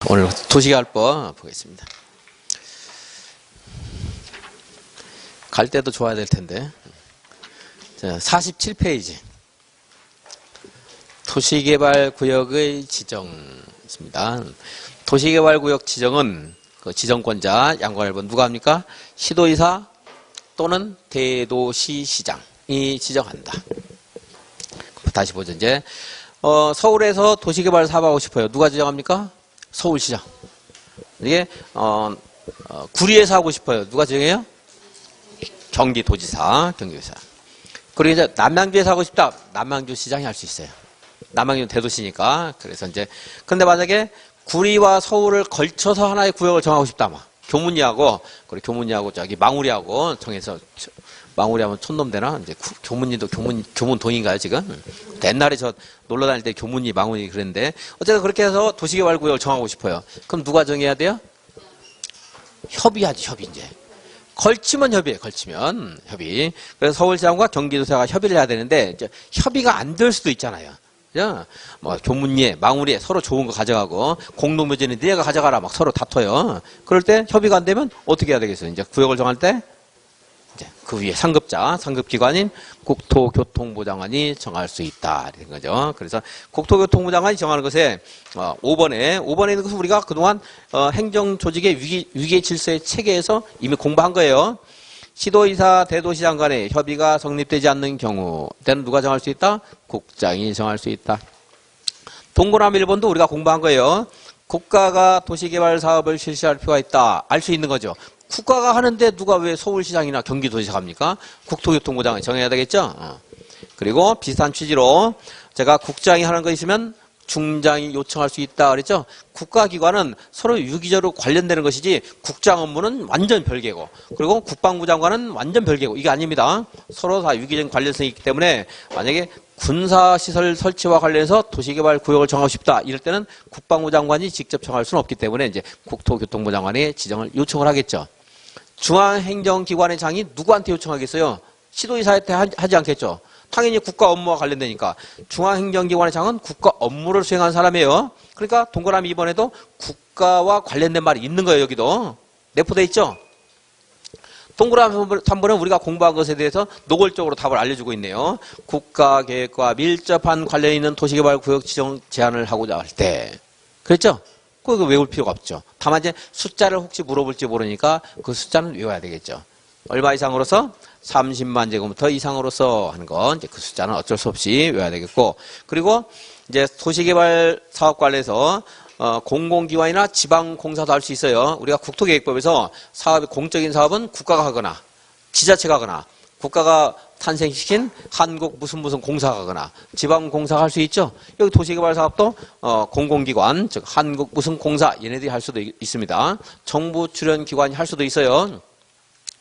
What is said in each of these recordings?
오늘 도시개발법 보겠습니다. 갈 때도 좋아야 될 텐데. 자, 47페이지. 도시개발구역의 지정입니다. 도시개발구역 지정은 그 지정권자 양관을 누가 합니까? 시도의사 또는 대도시시장이 지정한다. 다시 보죠. 이제 서울에서 도시개발 사업하고 싶어요. 누가 지정합니까? 서울시장. 이게 구리에서 하고 싶어요. 누가 지정해요? 경기도지사. 그리고 이제 남양주에서 하고 싶다. 남양주 시장이 할 수 있어요. 남양주 대도시니까. 그래서 이제 근데 만약에 구리와 서울을 걸쳐서 하나의 구역을 정하고 싶다. 막 교문리하고 그리고 교문리하고 저기 망우리하고 정해서 망우리하면 촌놈 되나? 이제 교문리도 교문동인가요 지금? 옛날에 저 놀러 다닐 때 교문리 망우리 그랬는데 어쨌든 그렇게 해서 도시개발구역을 정하고 싶어요. 그럼 누가 정해야 돼요? 협의하지 협의 이제. 걸치면 협의해. 걸치면 협의. 그래서 서울시장과 경기도시장과 협의를 해야 되는데 이제 협의가 안 될 수도 있잖아요. 그죠? 뭐 교문리에 망우리에 서로 좋은 거 가져가고 공동묘지는 네가 가져가라 막 서로 다퉈요. 그럴 때 협의가 안 되면 어떻게 해야 되겠어요? 이제 구역을 정할 때 이제 그 위에 상급자, 상급기관인 국토교통부장관이 정할 수 있다. 이런 거죠. 그래서 국토교통부장관이 정하는 것에 5번에 있는 것은 우리가 그동안 행정조직의 위계 질서의 체계에서 이미 공부한 거예요. 시도의사, 대도시장 간의 협의가 성립되지 않는 경우 때는 누가 정할 수 있다? 국장이 정할 수 있다. 동그라미 1번도 우리가 공부한 거예요. 국가가 도시개발 사업을 실시할 필요가 있다. 알 수 있는 거죠. 국가가 하는데 누가 왜 서울시장이나 경기도지사가 합니까? 국토교통부장이 정해야 되겠죠? 그리고 비슷한 취지로 제가 국장이 하는 거 있으면 중장이 요청할 수 있다 그랬죠? 국가기관은 서로 유기적으로 관련되는 것이지 국장 업무는 완전 별개고 그리고 국방부 장관은 완전 별개고 이게 아닙니다. 서로 다 유기적인 관련성이 있기 때문에 만약에 군사시설 설치와 관련해서 도시개발 구역을 정하고 싶다 이럴 때는 국방부 장관이 직접 정할 수는 없기 때문에 이제 국토교통부 장관이 지정을 요청을 하겠죠. 중앙행정기관의 장이 누구한테 요청하겠어요? 시도의사한테 하지 않겠죠. 당연히 국가 업무와 관련되니까 중앙행정기관의 장은 국가 업무를 수행하는 사람이에요. 그러니까 동그라미 2번에도 국가와 관련된 말이 있는 거예요. 여기도 내포돼 있죠. 동그라미 3번은 우리가 공부한 것에 대해서 노골적으로 답을 알려주고 있네요. 국가계획과 밀접한 관련 있는 도시개발구역 지정 제한을 하고자 할 때 그랬죠? 그거 외울 필요가 없죠. 다만 이제 숫자를 혹시 물어볼지 모르니까 그 숫자는 외워야 되겠죠. 얼마 이상으로서 30만 제곱미터 이상으로서 하는 건 이제 그 숫자는 어쩔 수 없이 외워야 되겠고 그리고 이제 도시개발 사업 관련해서 공공기관이나 지방공사도 할 수 있어요. 우리가 국토계획법에서 사업이 공적인 사업은 국가가 하거나 지자체가 하거나 국가가 탄생시킨 한국 무슨 공사가 하거나 지방공사가 할 수 있죠. 여기 도시개발 사업도 공공기관 즉 한국 무슨 공사 얘네들이 할 수도 있습니다. 정부 출연 기관이 할 수도 있어요.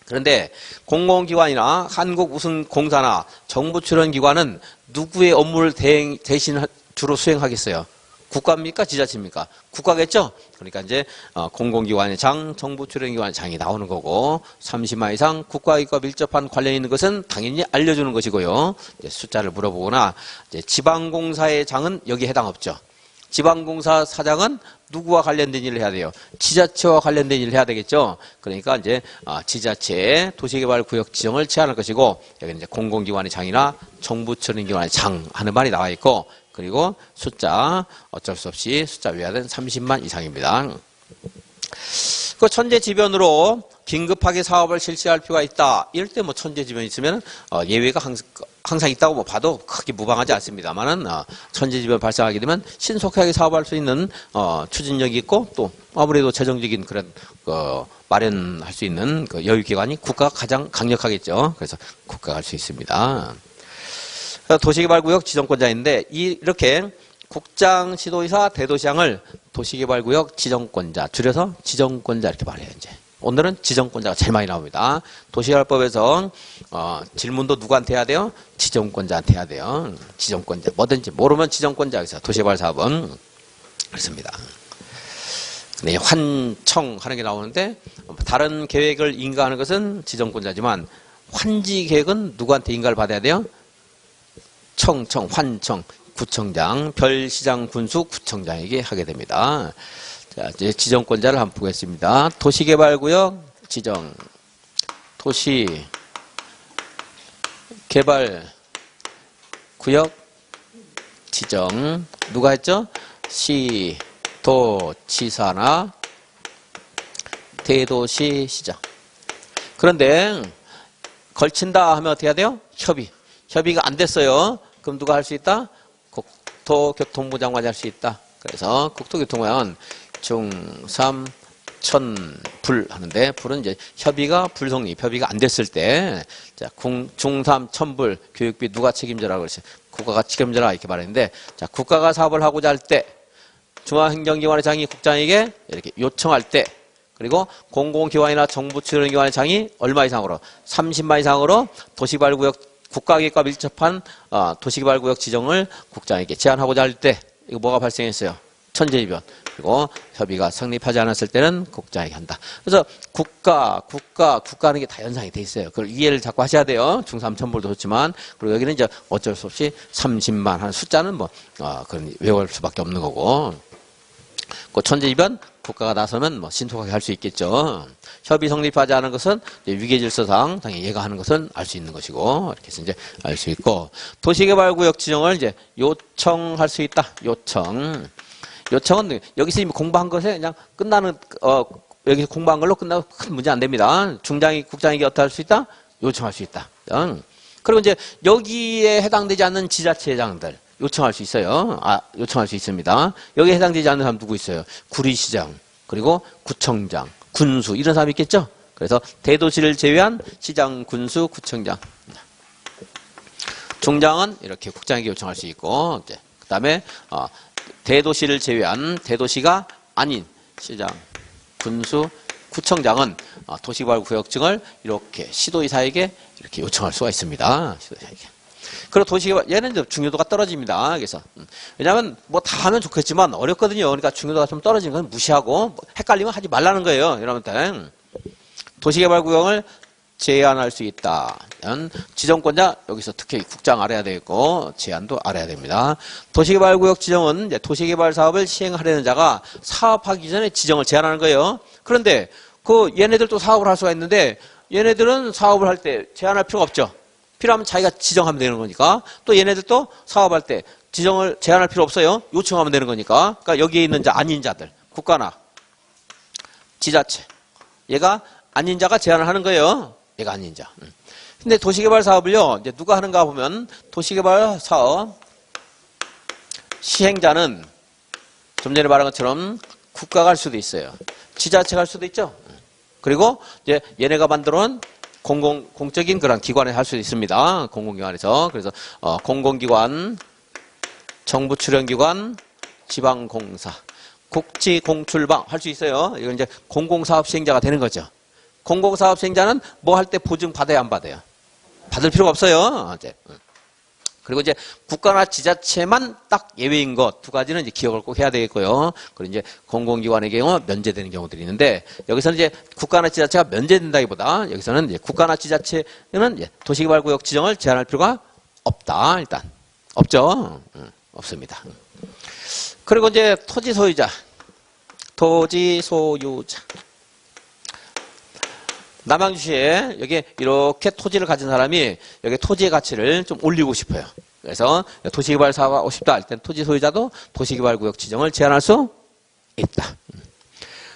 그런데 공공기관이나 한국 무슨 공사나 정부 출연 기관은 누구의 업무를 대신 주로 수행하겠어요? 국가입니까? 지자체입니까? 국가겠죠? 그러니까 이제 공공기관의 장, 정부 출연기관의 장이 나오는 거고 30만 이상 국가기관과 밀접한 관련이 있는 것은 당연히 알려주는 것이고요. 이제 숫자를 물어보거나 이제 지방공사의 장은 여기에 해당 없죠. 지방공사 사장은 누구와 관련된 일을 해야 돼요? 지자체와 관련된 일을 해야 되겠죠. 그러니까 이제 지자체의 도시개발구역 지정을 제한할 것이고 여기 이제 공공기관의 장이나 정부 출연기관의 장 하는 말이 나와 있고 그리고 숫자 어쩔 수 없이 숫자 외워야 되는 30만 이상입니다. 그 천재지변으로 긴급하게 사업을 실시할 필요가 있다. 이럴 때 뭐 천재지변이 있으면 예외가 항상 있다고 뭐 봐도 크게 무방하지 않습니다만은 천재지변 발생하게 되면 신속하게 사업할 수 있는 추진력이 있고 또 아무래도 재정적인 그런 마련할 수 있는 그 여유기관이 국가가 가장 강력하겠죠. 그래서 국가가 할 수 있습니다. 도시개발구역 지정권자인데 이렇게 국장, 시도의사, 대도시장을 도시개발구역 지정권자 줄여서 지정권자 이렇게 말해요. 이제 오늘은 지정권자가 제일 많이 나옵니다. 도시개발법에서 질문도 누구한테 해야 돼요? 지정권자한테 해야 돼요. 지정권자 뭐든지 모르면 지정권자 있어요. 도시개발 사업은 그렇습니다. 네, 환청 하는 게 나오는데 다른 계획을 인가하는 것은 지정권자지만 환지 계획은 누구한테 인가를 받아야 돼요? 환청, 구청장, 별시장, 군수, 구청장에게 하게 됩니다. 자, 이제 지정권자를 한번 보겠습니다. 도시개발구역 지정. 도시개발구역 지정. 누가 했죠? 시, 도, 지사나 대도시, 시장. 그런데 걸친다 하면 어떻게 해야 돼요? 협의. 협의가 안 됐어요. 그럼 누가 할 수 있다? 국토교통부 장관이 할 수 있다. 그래서 국토교통부는 중3 천불 하는데 불은 이제 협의가 불성립, 협의가 안 됐을 때 자, 중3 천불 교육비 누가 책임져라 그랬어요. 국가가 책임져라 이렇게 말했는데 자, 국가가 사업을 하고자 할 때 중앙행정기관의 장이 국장에게 이렇게 요청할 때 그리고 공공기관이나 정부 출연기관의 장이 얼마 이상으로 30만 이상으로 도시개발구역 국가기획과 밀접한 도시개발구역 지정을 국장에게 제안하고자 할 때 이거 뭐가 발생했어요? 천재지변. 그리고 협의가 성립하지 않았을 때는 국장에게 한다. 그래서 국가 하는 게 다 연상이 돼 있어요. 그걸 이해를 자꾸 하셔야 돼요. 중3 천불도 좋지만. 그리고 여기는 이제 어쩔 수 없이 30만 하는 숫자는 그런 외울 수밖에 없는 거고. 그 천재지변 국가가 나서면 신속하게 할 수 있겠죠. 협의 성립하지 않은 것은 위계질서상 당연히 얘가 하는 것은 알 수 있는 것이고 이렇게 해서 이제 알 수 있고 도시개발구역 지정을 이제 요청할 수 있다. 요청은 여기서 이미 공부한 것에 그냥 끝나는 여기서 공부한 걸로 끝나고 큰 문제 안 됩니다. 국장에게 어떻게 할 수 있다? 요청할 수 있다. 그리고 이제 여기에 해당되지 않는 지자체장들 요청할 수 있어요. 요청할 수 있습니다. 여기에 해당되지 않는 사람 누구 있어요? 구리시장, 그리고 구청장, 군수 이런 사람이 있겠죠? 그래서 대도시를 제외한 시장, 군수, 구청장. 중장은 이렇게 국장에게 요청할 수 있고, 그 다음에 대도시를 제외한 대도시가 아닌 시장, 군수, 구청장은 도시개발구역증을 이렇게 시도의사에게 이렇게 요청할 수가 있습니다. 시도의사에게. 그리고 도시개발, 얘는 중요도가 떨어집니다. 그래서. 왜냐면 다 하면 좋겠지만 어렵거든요. 그러니까 중요도가 좀 떨어지는 건 무시하고 헷갈리면 하지 말라는 거예요. 여러분들. 도시개발구역을 제한할 수 있다. 지정권자 여기서 특히 국장 알아야 되겠고 제한도 알아야 됩니다. 도시개발구역 지정은 이제 도시개발 사업을 시행하려는 자가 사업하기 전에 지정을 제한하는 거예요. 그런데 얘네들도 사업을 할 수가 있는데 얘네들은 사업을 할 때 제한할 필요가 없죠. 필요하면 자기가 지정하면 되는 거니까. 또 얘네들도 사업할 때 지정을 제한할 필요 없어요. 요청하면 되는 거니까. 그러니까 여기에 있는 자 아닌 자들 국가나 지자체 얘가 아닌 자가 제한을 하는 거예요. 얘가 아닌 자. 근데 도시개발 사업을요, 이제 누가 하는가 보면, 도시개발 사업 시행자는 좀 전에 말한 것처럼 국가가 할 수도 있어요. 지자체가 할 수도 있죠. 그리고 이제 얘네가 만들어 놓은 공적인 그런 기관에 할 수도 있습니다. 공공기관에서. 그래서, 공공기관, 정부 출연기관, 지방공사, 국지공출방 할 수 있어요. 이건 이제 공공사업 시행자가 되는 거죠. 공공사업 시행자는 뭐 할 때 보증 받아야 안 받아요? 받을 필요가 없어요. 이제. 그리고 이제 국가나 지자체만 딱 예외인 것 두 가지는 이제 기억을 꼭 해야 되겠고요. 그리고 이제 공공기관의 경우 면제되는 경우들이 있는데 여기서는 이제 국가나 지자체가 면제된다기보다 여기서는 이제 국가나 지자체는 이제 도시개발구역 지정을 제한할 필요가 없다. 일단 없죠. 없습니다. 그리고 이제 토지 소유자. 남양주시에 여기 이렇게 토지를 가진 사람이 여기 토지의 가치를 좀 올리고 싶어요. 그래서 도시개발 사업을 하고 싶다 할 땐 토지 소유자도 도시개발구역 지정을 제한할 수 있다.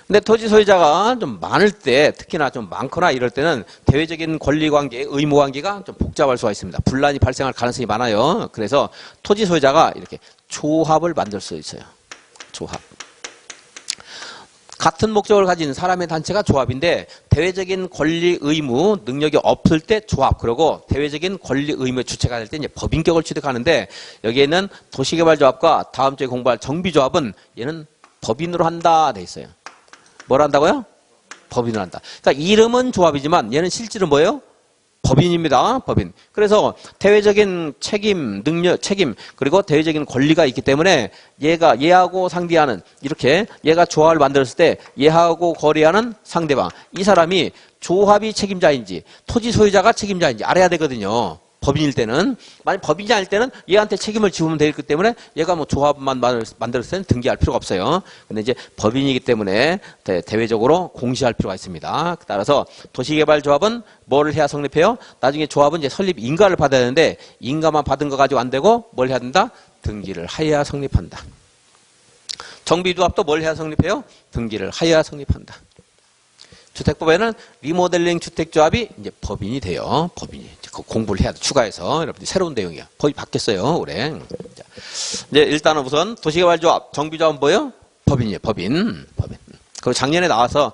근데 토지 소유자가 좀 많을 때, 특히나 좀 많거나 이럴 때는 대외적인 권리관계, 의무관계가 좀 복잡할 수가 있습니다. 분란이 발생할 가능성이 많아요. 그래서 토지 소유자가 이렇게 조합을 만들 수 있어요. 조합. 같은 목적을 가진 사람의 단체가 조합인데 대외적인 권리, 의무, 능력이 없을 때 조합, 그리고 대외적인 권리, 의무의 주체가 될 때 이제 법인격을 취득하는데 여기에는 도시개발조합과 다음 주에 공부할 정비조합은 얘는 법인으로 한다 돼 있어요. 뭘 한다고요? 법인으로 한다. 그러니까 이름은 조합이지만 얘는 실제로 뭐예요? 법인입니다. 법인. 그래서 대외적인 책임, 능력, 책임, 그리고 대외적인 권리가 있기 때문에 얘하고 상대하는, 이렇게 얘가 조합을 만들었을 때 얘하고 거래하는 상대방, 이 사람이 조합이 책임자인지 토지 소유자가 책임자인지 알아야 되거든요. 법인일 때는. 만약 법인이 아닐 때는 얘한테 책임을 지우면 되기 때문에 얘가 뭐 조합만 만들었을 때는 등기할 필요가 없어요. 근데 이제 법인이기 때문에 대외적으로 공시할 필요가 있습니다. 따라서 도시개발조합은 뭐를 해야 성립해요? 나중에 조합은 이제 설립 인가를 받아야 되는데 인가만 받은 거 가지고 안 되고 뭘 해야 된다? 등기를 하여야 성립한다. 정비조합도 뭘 해야 성립해요? 등기를 하여야 성립한다. 주택법에는 리모델링 주택조합이 이제 법인이 돼요. 법인이. 이제 공부를 해야 돼. 추가해서. 여러분들 새로운 내용이야. 법이 바뀌었어요. 올해. 자, 이제 일단은 우선 도시개발조합, 정비조합은 뭐예요? 법인이에요. 법인. 그리고 작년에 나와서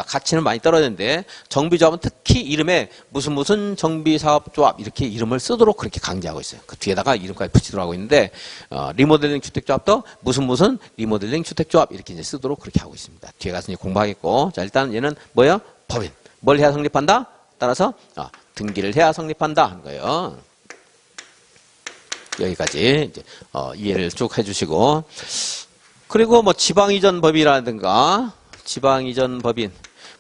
가치는 많이 떨어졌는데 정비조합은 특히 이름에 무슨 정비사업조합 이렇게 이름을 쓰도록 그렇게 강조하고 있어요. 그 뒤에다가 이름까지 붙이도록 하고 있는데 리모델링 주택조합도 무슨 리모델링 주택조합 이렇게 이제 쓰도록 그렇게 하고 있습니다. 뒤에 가서 이제 공부하겠고 자 일단 얘는 뭐예요? 법인. 뭘 해야 성립한다? 따라서 등기를 해야 성립한다 하는 거예요. 여기까지 이제 이해를 쭉 해주시고. 그리고 뭐 지방이전법이라든가 지방이전법인,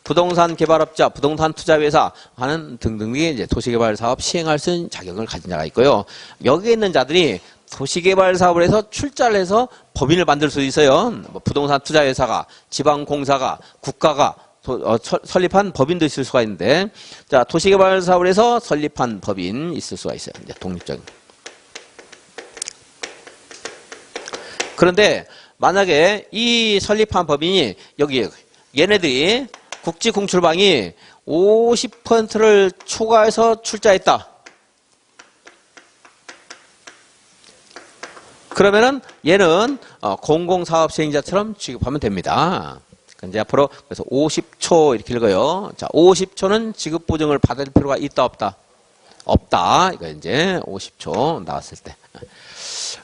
부동산 개발업자, 부동산 투자회사 하는 등등이 이제 도시개발 사업 시행할 수 있는 자격을 가진 자가 있고요. 여기에 있는 자들이 도시개발 사업을 해서 출자를 해서 법인을 만들 수 있어요. 뭐 부동산 투자회사가, 지방공사가, 국가가 설립한 법인도 있을 수가 있는데, 자 도시개발 사업을 해서 설립한 법인 있을 수가 있어요. 이제 독립적인. 그런데 만약에 이 설립한 법인이 여기 얘네들이 국지공출방이 50%를 초과해서 출자했다. 그러면은 얘는 공공사업 시행자처럼 취급하면 됩니다. 이제 앞으로 그래서 50초 이렇게 읽어요. 자, 50초는 지급 보증을 받을 필요가 있다 없다? 없다. 이거 이제 50초 나왔을 때.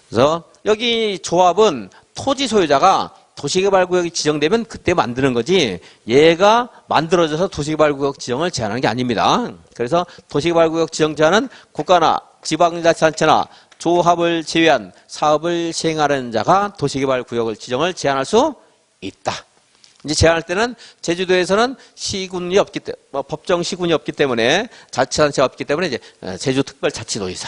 그래서 여기 조합은 토지 소유자가 도시개발구역이 지정되면 그때 만드는 거지 얘가 만들어져서 도시개발구역 지정을 제한하는 게 아닙니다. 그래서 도시개발구역 지정 제한은 국가나 지방자치단체나 조합을 제외한 사업을 시행하는 자가 도시개발구역을 지정을 제한할 수 있다. 이제 제한할 때는 제주도에서는 시군이 없기 때문에 법정 시군이 없기 때문에 자치단체가 없기 때문에 이제 제주특별자치도지사.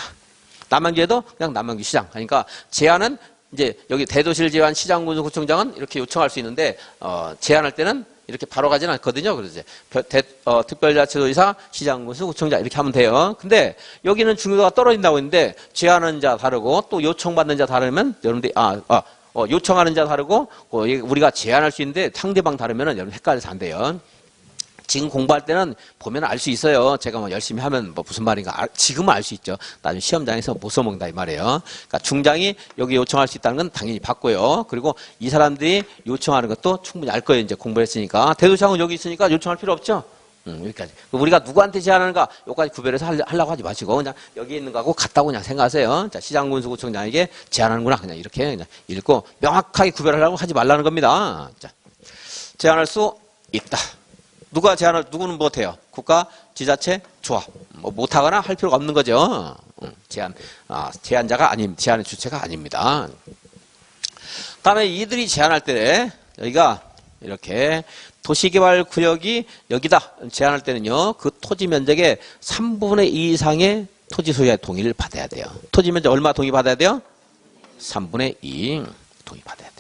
남양주에도 그냥 남양주 시장. 그러니까 제한은 이제 여기 대도시를 제외한 시장군수구청장은 이렇게 요청할 수 있는데 제한할 때는 이렇게 바로 가지는 않거든요. 그래서 이제 특별자치도지사, 시장군수구청장 이렇게 하면 돼요. 근데 여기는 중요도가 떨어진다고 했는데 제한하는 자 다르고 또 요청받는 자 다르면 여러분들이 요청하는 자 다르고 우리가 제한할 수 있는데 상대방 다르면은 여러분 헷갈려서 안 돼요. 지금 공부할 때는 보면 알 수 있어요. 제가 뭐 열심히 하면 뭐 무슨 말인가 지금은 알 수 있죠. 나중에 시험장에서 못 써먹는다 이 말이에요. 그러니까 중장이 여기 요청할 수 있다는 건 당연히 받고요. 그리고 이 사람들이 요청하는 것도 충분히 알 거예요. 이제 공부를 했으니까. 대도시장은 여기 있으니까 요청할 필요 없죠. 여기까지. 우리가 누구한테 제안하는가 여기까지 구별해서 하려고 하지 마시고 그냥 여기 있는 거하고 같다고 그냥 생각하세요. 자, 시장군수구청장에게 제안하는구나 그냥 이렇게 그냥 읽고 명확하게 구별하려고 하지 말라는 겁니다. 자, 제안할 수 있다. 누구는 못해요? 국가, 지자체, 조합. 뭐 못하거나 할 필요가 없는 거죠. 제한자가 제한의 주체가 아닙니다. 다음에 이들이 제한할 때, 여기가 이렇게 도시개발구역이 여기다 제한할 때는요, 그 토지 면적의 3분의 2 이상의 토지 소유자의 동의를 받아야 돼요. 토지 면적 얼마 동의 받아야 돼요? 3분의 2 동의 받아야 돼요.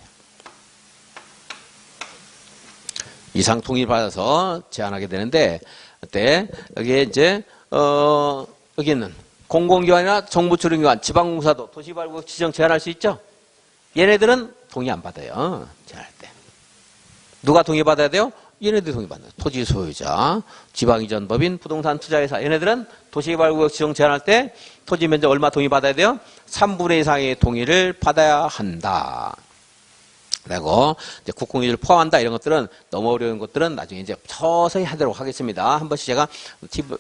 이상 동의를 받아서 제한하게 되는데, 그때, 여기에 이제, 여기 있는 공공기관이나 정부주령기관, 지방공사도 도시개발구역 지정 제한할 수 있죠? 얘네들은 동의 안 받아요. 제한할 때. 누가 동의 받아야 돼요? 얘네들이 동의 받아요. 토지 소유자, 지방이전법인, 부동산 투자회사. 얘네들은 도시개발구역 지정 제한할 때 토지 면적 얼마 동의 받아야 돼요? 3분의 2 이상의 동의를 받아야 한다. 그리고 이제 국공유지를 포함한다 이런 것들은 너무 어려운 것들은 나중에 이제 서서히 하도록 하겠습니다. 한 번씩 제가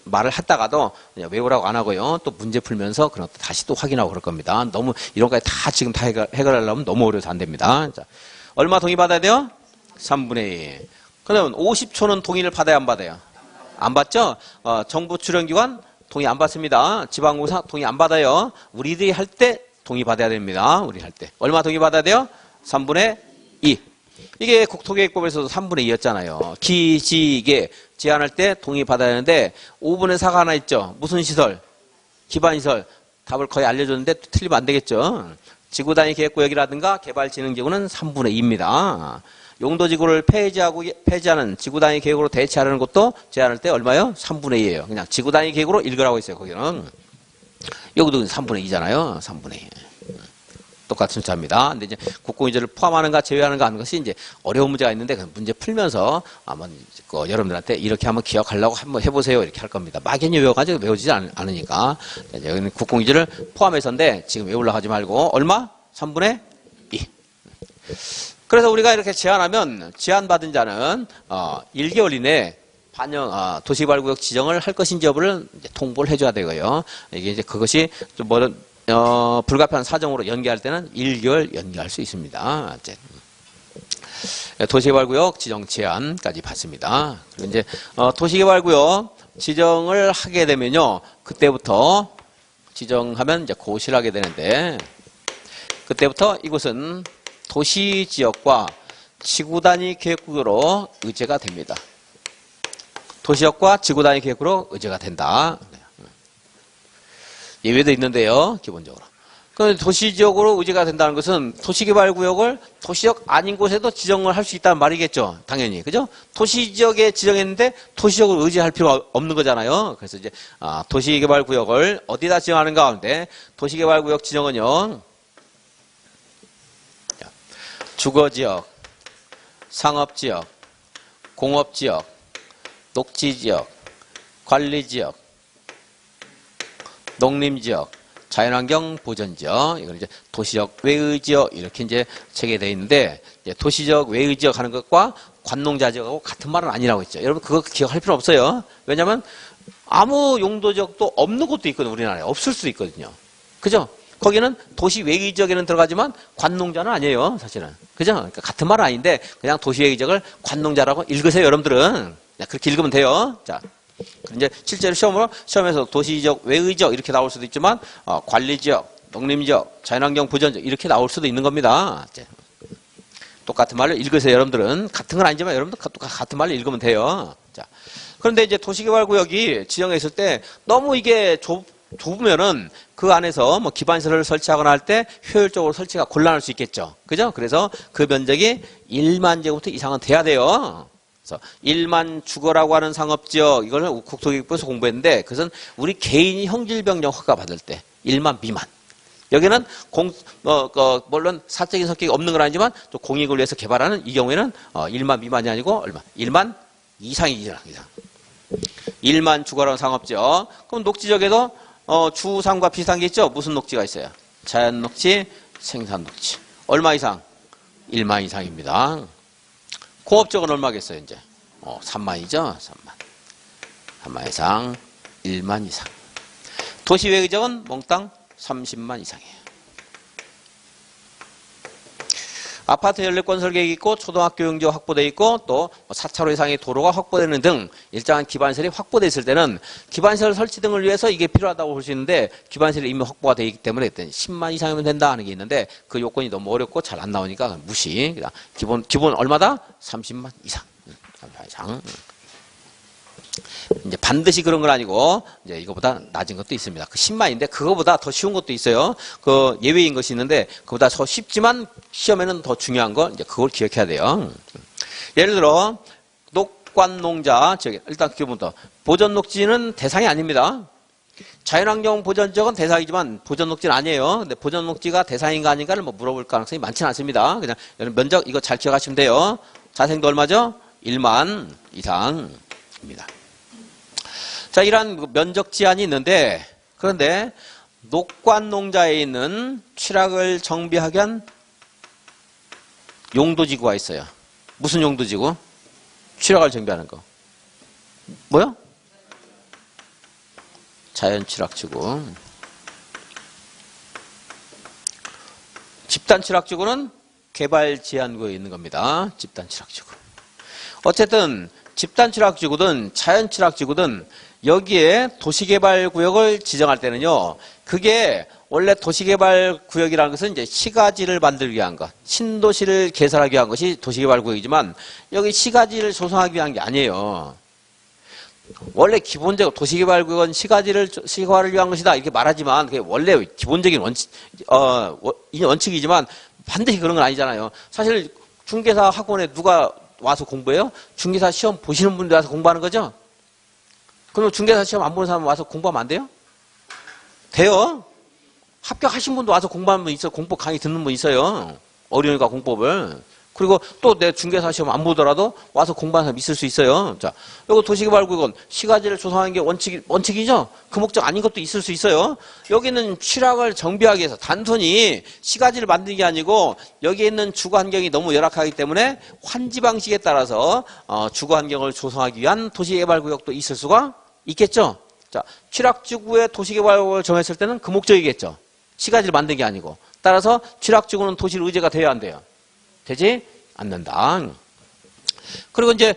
말을 했다가도 외우라고 안 하고요. 또 문제 풀면서 그런 것도 다시 또 확인하고 그럴 겁니다. 너무 이런 거에 다 지금 다 해결하려면 너무 어려워서 안 됩니다. 자, 얼마 동의 받아야 돼요? 3분의 2. 그러면 50초는 동의를 받아야 안 받아요? 안 받죠? 정부 출연기관 동의 안 받습니다. 지방공사 동의 안 받아요. 우리들이 할 때 동의 받아야 됩니다. 우리 할 때. 얼마 동의 받아야 돼요? 3분의 2. 이게 국토계획법에서도 3분의 2였잖아요. 기지개 제한할 때 동의 받아야 하는데 5분의 4가 하나 있죠. 무슨 시설? 기반시설 답을 거의 알려줬는데 틀리면 안 되겠죠. 지구단위 계획구역이라든가 개발진흥지구는 3분의 2입니다. 용도지구를 폐지하는 지구단위 계획으로 대체하려는 것도 제한할 때 얼마요? 3분의 2예요. 그냥 지구단위 계획으로 읽으라고 있어요. 거기는. 여기도 3분의 2잖아요. 3분의 2. 똑같은 숫자입니다. 근데 이제 국공유지를 포함하는가 제외하는가 하는 것이 이제 어려운 문제가 있는데 그 문제 풀면서 한번 여러분들한테 이렇게 한번 기억하려고 한번 해보세요. 이렇게 할 겁니다. 막연히 외워가지고 외우지 않으니까. 여기는 국공유지를 포함해서인데 지금 외우려고 하지 말고 얼마? 3분의 2. 그래서 우리가 이렇게 제안하면 제안받은 자는 1개월 이내에 도시개발구역 지정을 할 것인지 여부를 이제 통보를 해줘야 되고요. 이게 이제 그것이 좀 불가피한 사정으로 연기할 때는 1개월 연기할 수 있습니다. 도시개발구역 지정 제안까지 받습니다. 그리고 이제 도시개발구역 지정을 하게 되면요, 그때부터 지정하면 이제 고시를 하게 되는데, 그때부터 이곳은 도시지역과 지구단위 계획구역으로 의제가 됩니다. 도시역과 지구단위 계획으로 의제가 된다. 예외도 있는데요, 기본적으로. 도시지역으로 의제가 된다는 것은 도시개발구역을 도시역 아닌 곳에도 지정을 할 수 있다는 말이겠죠. 당연히. 그죠? 도시지역에 지정했는데 도시적으로 의지할 필요가 없는 거잖아요. 그래서 이제, 도시개발구역을 어디다 지정하는가 하는데, 도시개발구역 지정은요, 주거지역, 상업지역, 공업지역, 녹지지역, 관리지역, 농림지역, 자연환경 보전지역, 이걸 이제 도시적 외의지역 이렇게 이제 체계되어 있는데, 이제 도시적 외의지역 하는 것과 관농자지역하고 같은 말은 아니라고 했죠. 여러분 그거 기억할 필요 없어요. 왜냐하면 아무 용도지역도 없는 곳도 있거든요. 우리나라에 없을 수도 있거든요. 그죠? 거기는 도시 외의지역에는 들어가지만 관농자는 아니에요, 사실은. 그죠? 그러니까 같은 말은 아닌데 그냥 도시 외의지역을 관농자라고 읽으세요, 여러분들은. 그렇게 읽으면 돼요. 자. 이제 실제로 시험에서 도시지역, 외의지역 이렇게 나올 수도 있지만 관리지역, 농림지역, 자연환경 보전지역 이렇게 나올 수도 있는 겁니다. 이제 똑같은 말을 읽으세요, 여러분들은. 같은 건 아니지만 여러분들 같은 말을 읽으면 돼요. 자, 그런데 이제 도시개발구역이 지정했을 때 너무 이게 좁으면은 그 안에서 뭐 기반시설을 설치하거나 할 때 효율적으로 설치가 곤란할 수 있겠죠. 그죠? 그래서 그 면적이 1만 제곱미터 이상은 돼야 돼요. 그래서 1만 주거라고 하는 상업지역, 이걸 국토기획부에서 공부했는데, 그것은 우리 개인이 형질변경 허가 받을 때 1만 미만. 여기는 물론 사적인 성격이 없는 건 아니지만 또 공익을 위해서 개발하는 이 경우에는 1만 미만이 아니고 얼마? 1만 이상이죠. 1만 주거라는 상업지역. 그럼 녹지역에도 주상과 비슷한 게 있죠. 무슨 녹지가 있어요? 자연 녹지, 생산 녹지. 얼마 이상? 1만 이상입니다. 공업적은 얼마겠어요, 이제? 3만이죠? 3만 이상, 1만 이상. 도시외의적은 몽땅 30만 이상이에요. 아파트 연립권 설계획이 있고, 초등학교 용지가 확보되어 있고, 또 4차로 이상의 도로가 확보되는 등 일정한 기반시설이 확보되어 있을 때는 기반시설 설치 등을 위해서 이게 필요하다고 볼 수 있는데, 기반시설이 이미 확보가 되어 있기 때문에 10만 이상이면 된다 하는 게 있는데, 그 요건이 너무 어렵고 잘 안 나오니까 무시. 기본 얼마다? 30만 이상. 30만 이상. 이제 반드시 그런 건 아니고, 이제 이거보다 낮은 것도 있습니다. 그 10만인데, 그거보다 더 쉬운 것도 있어요. 그 예외인 것이 있는데, 그보다 더 쉽지만, 시험에는 더 중요한 거, 이제 그걸 기억해야 돼요. 예를 들어, 녹관농자, 일단 기본부터, 보전녹지는 대상이 아닙니다. 자연환경 보전지역은 대상이지만, 보전녹지는 아니에요. 근데 보전녹지가 대상인가 아닌가를 뭐 물어볼 가능성이 많지는 않습니다. 그냥, 면적, 이거 잘 기억하시면 돼요. 자생도 얼마죠? 1만 이상입니다. 자, 이러한 면적 제한이 있는데, 그런데 녹관농자에 있는 취락을 정비하기 위한 용도지구가 있어요. 무슨 용도지구? 취락을 정비하는 거. 뭐요? 자연취락지구. 집단취락지구는 개발제한구에 있는 겁니다. 집단취락지구. 어쨌든 집단취락지구든 자연취락지구든 여기에 도시개발구역을 지정할 때는요, 그게 원래 도시개발구역이라는 것은 이제 시가지를 만들기 위한 것, 신도시를 개설하기 위한 것이 도시개발구역이지만 여기 시가지를 조성하기 위한 게 아니에요. 원래 기본적으로 도시개발구역은 시가를 위한 것이다 이렇게 말하지만 그게 원래 기본적인 원칙이지만 반드시 그런 건 아니잖아요. 사실 중개사 학원에 누가 와서 공부해요? 중개사 시험 보시는 분들 와서 공부하는 거죠? 그럼 중개사 시험 안 보는 사람 와서 공부하면 안 돼요? 돼요. 합격하신 분도 와서 공부하는 분 있어요. 공법 강의 듣는 분 있어요. 어려우니까 공법을. 그리고 또 내 중개사 시험 안 보더라도 와서 공부하는 사람 있을 수 있어요. 자, 요거 도시개발구역은 시가지를 조성하는 게 원칙이죠? 그 목적 아닌 것도 있을 수 있어요. 여기는 취락을 정비하기 위해서 단순히 시가지를 만드는 게 아니고 여기에 있는 주거 환경이 너무 열악하기 때문에 환지 방식에 따라서 주거 환경을 조성하기 위한 도시개발구역도 있을 수가 있겠죠? 자, 취락지구에 도시개발구역을 정했을 때는 그 목적이겠죠? 시가지를 만든 게 아니고. 따라서 취락지구는 도시를 의제가 돼야 안 돼요. 되지 않는다. 그리고 이제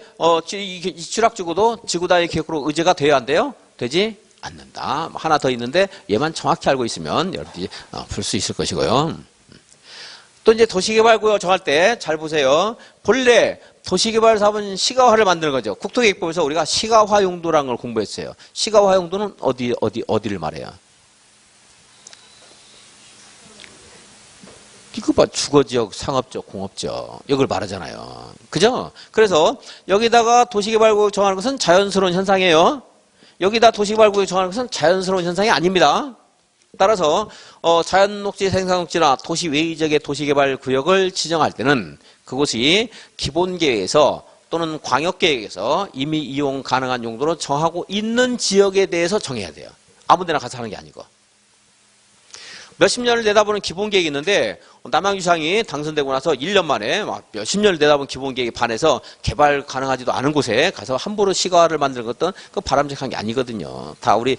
이 취락지구도 지구단위 계획으로 의제가 돼야 안 돼요? 되지 않는다. 하나 더 있는데 얘만 정확히 알고 있으면 여러분들이 풀 수 있을 것이고요. 또 이제 도시개발구역 정할 때 잘 보세요. 본래 도시개발 사업은 시가화를 만드는 거죠. 국토계획법에서 우리가 시가화 용도라는 걸 공부했어요. 시가화 용도는 어디를 말해요? 이거 봐. 주거지역, 상업지역, 공업지역. 이걸 말하잖아요. 그죠? 그래서 여기다가 도시개발구역 정하는 것은 자연스러운 현상이에요. 여기다 도시개발구역 정하는 것은 자연스러운 현상이 아닙니다. 따라서 자연녹지, 생산녹지나 도시 외의 지역의 도시개발구역을 지정할 때는 그곳이 기본계획에서 또는 광역계획에서 이미 이용 가능한 용도로 정하고 있는 지역에 대해서 정해야 돼요. 아무데나 가서 하는 게 아니고. 몇십 년을 내다보는 기본계획이 있는데 남양주시장이 당선되고 나서 1년 만에 막 몇십 년을 내다본 기본계획에 반해서 개발 가능하지도 않은 곳에 가서 함부로 시가를 만드는 것도 그 바람직한 게 아니거든요. 다 우리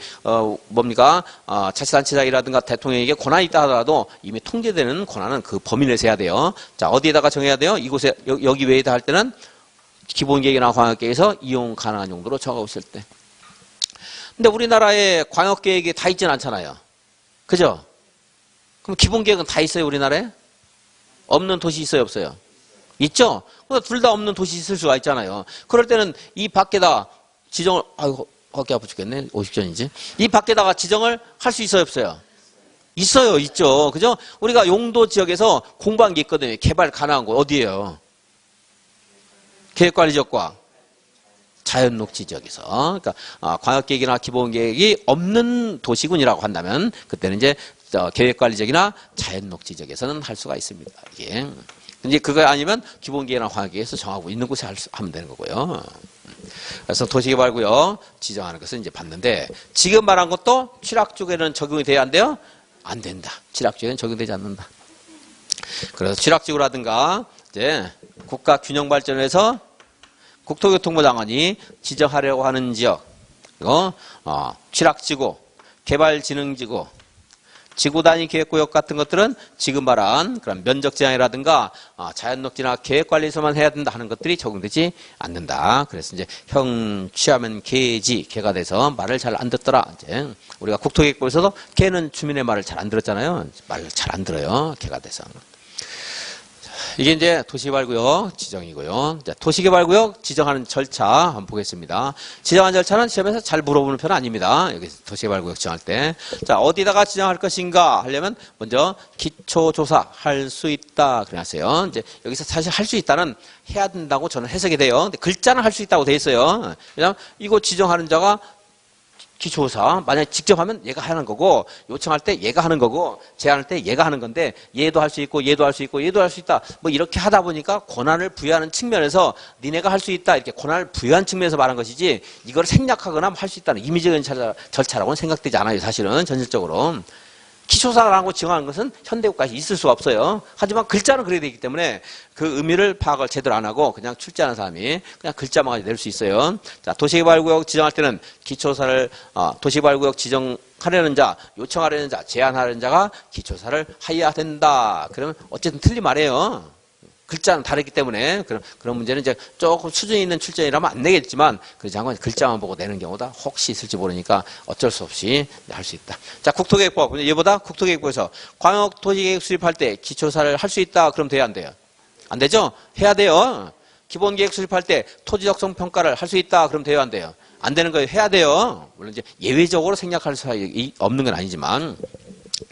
자치단체장이라든가 대통령에게 권한이 있다 하더라도 이미 통제되는 권한은 그 범위 내에서 해야 돼요. 자, 어디에다가 정해야 돼요? 이곳에 여기 외에다 할 때는 기본계획이나 광역계획에서 이용 가능한 용도로 정하고 있을 때. 근데 우리나라에 광역계획이 다 있지는 않잖아요. 그죠? 그럼 기본계획은 다 있어요, 우리나라에? 없는 도시 있어요, 없어요? 있죠? 둘 다 없는 도시 있을 수가 있잖아요. 그럴 때는 이 밖에다 지정을, 아이고, 어깨 아파 죽겠네. 50전이지. 이 밖에다가 지정을 할 수 있어요, 없어요? 있어요, 있죠. 그죠? 우리가 용도 지역에서 공부한 게 있거든요. 개발 가능한 곳, 어디예요? 계획관리지역과 자연녹지 지역에서. 그러니까, 광역계획이나 기본계획이 없는 도시군이라고 한다면, 그때는 이제 계획관리적이나 자연녹지적에서는 할 수가 있습니다. 이게 이제 그거 아니면 기본계획이나 광역계획에서 정하고 있는 곳에 하면 되는 거고요. 그래서 도시개발구역 지정하는 것은 이제 봤는데 지금 말한 것도 취락지구에는 적용이 돼야 안 돼요? 안 된다. 취락지구에는 적용되지 않는다. 그래서 취락지구라든가 이제 국가균형발전에서 국토교통부 장관이 지정하려고 하는 지역, 이거 취락지구, 개발진흥지구, 지구단위 계획구역 같은 것들은 지금 말한 그런 면적 제한이라든가 자연녹지나 계획관리에서만 해야 된다 하는 것들이 적용되지 않는다. 그래서 이제 형 취하면 개지, 개가 돼서 말을 잘 안 듣더라. 이제 우리가 국토계획법에서도 개는 주민의 말을 잘 안 들었잖아요. 말을 잘 안 들어요. 개가 돼서. 이게 이제 도시개발구역 지정이고요. 도시개발구역 지정하는 절차 한번 보겠습니다. 지정한 절차는 시험에서 잘 물어보는 편은 아닙니다. 여기 도시개발구역 지정할 때. 자, 어디다가 지정할 것인가 하려면 먼저 기초조사 할 수 있다. 그래놨어요. 이제 여기서 사실 할 수 있다는 해야 된다고 저는 해석이 돼요. 근데 글자는 할 수 있다고 돼 있어요. 왜냐면 이거 지정하는 자가 기초조사 만약에 직접 하면 얘가 하는 거고 요청할 때 얘가 하는 거고 제안할 때 얘가 하는 건데 얘도 할 수 있고 얘도 할 수 있고 얘도 할 수 있다 뭐 이렇게 하다 보니까 권한을 부여하는 측면에서 니네가 할 수 있다 이렇게 권한을 부여한 측면에서 말한 것이지 이걸 생략하거나 할 수 있다는 임의적인 절차라고는 생각되지 않아요. 사실은 전질적으로 기초조사라고 지정하는 것은 현대국가에 있을 수가 없어요. 하지만 글자는 그래야 되기 때문에 그 의미를 파악을 제대로 안 하고 그냥 출제하는 사람이 그냥 글자만 낼 수 있어요. 자, 도시개발구역 지정할 때는 기초조사를 도시개발구역 지정하려는 자, 요청하려는 자, 제안하려는 자가 기초조사를 해야 된다. 그러면 어쨌든 틀린 말이에요. 글자는 다르기 때문에 그런 문제는 이제 조금 수준이 있는 출제이라면 안 내겠지만 그 장관 글자만 보고 내는 경우다 혹시 있을지 모르니까 어쩔 수 없이 할 수 있다. 자, 국토계획법 얘보다 국토계획법에서 광역도시계획 수립할 때 기초조사를 할 수 있다. 그럼 돼야 안 돼요? 안 되죠? 해야 돼요. 기본계획 수립할 때 토지적성 평가를 할 수 있다. 그럼 돼요 안 돼요? 안 되는 거 해야 돼요. 물론 이제 예외적으로 생략할 수 없는 건 아니지만.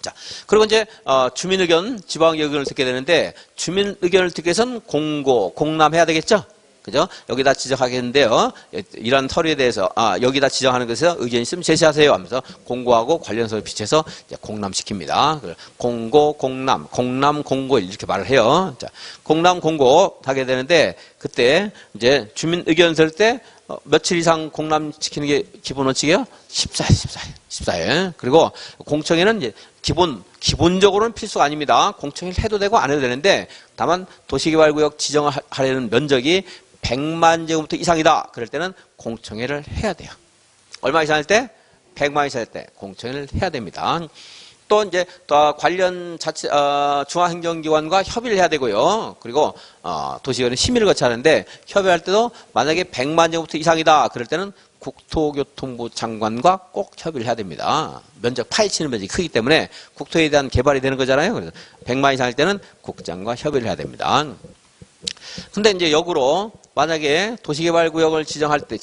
자, 그리고 이제 주민 의견, 지방 의견을 듣게 되는데 주민 의견을 듣기 위해서는 공람해야 되겠죠. 그죠? 여기다 지적하겠는데요. 이런 서류에 대해서 여기다 지정하는 것에서 의견 있으면 제시하세요 하면서 공고하고 관련서를 비춰서 이제 공람시킵니다. 공남, 공고 이렇게 말을 해요. 자, 공람, 공고 하게 되는데 그때 이제 주민 의견 들 때 며칠 이상 공람시키는 게 기본 원칙이에요? 14일. 그리고 공청회는 이제 기본적으로는 필수가 아닙니다. 공청회를 해도 되고 안 해도 되는데 다만 도시개발구역 지정을 하려는 면적이 100만 제곱미터 이상이다. 그럴 때는 공청회를 해야 돼요. 얼마 이상일 때? 100만 이상일 때 공청회를 해야 됩니다. 또 이제 또 관련 중앙행정기관과 협의를 해야 되고요. 그리고 도시의회는 심의를 거쳐야 하는데 협의할 때도 만약에 100만 제곱미터 이상이다. 그럴 때는 국토교통부 장관과 꼭 협의를 해야 됩니다. 면적 파헤치는 면적이 크기 때문에 국토에 대한 개발이 되는 거잖아요. 그래서 100만 이상일 때는 국장과 협의를 해야 됩니다. 근데 이제 역으로 만약에 도시개발구역을 지정할 때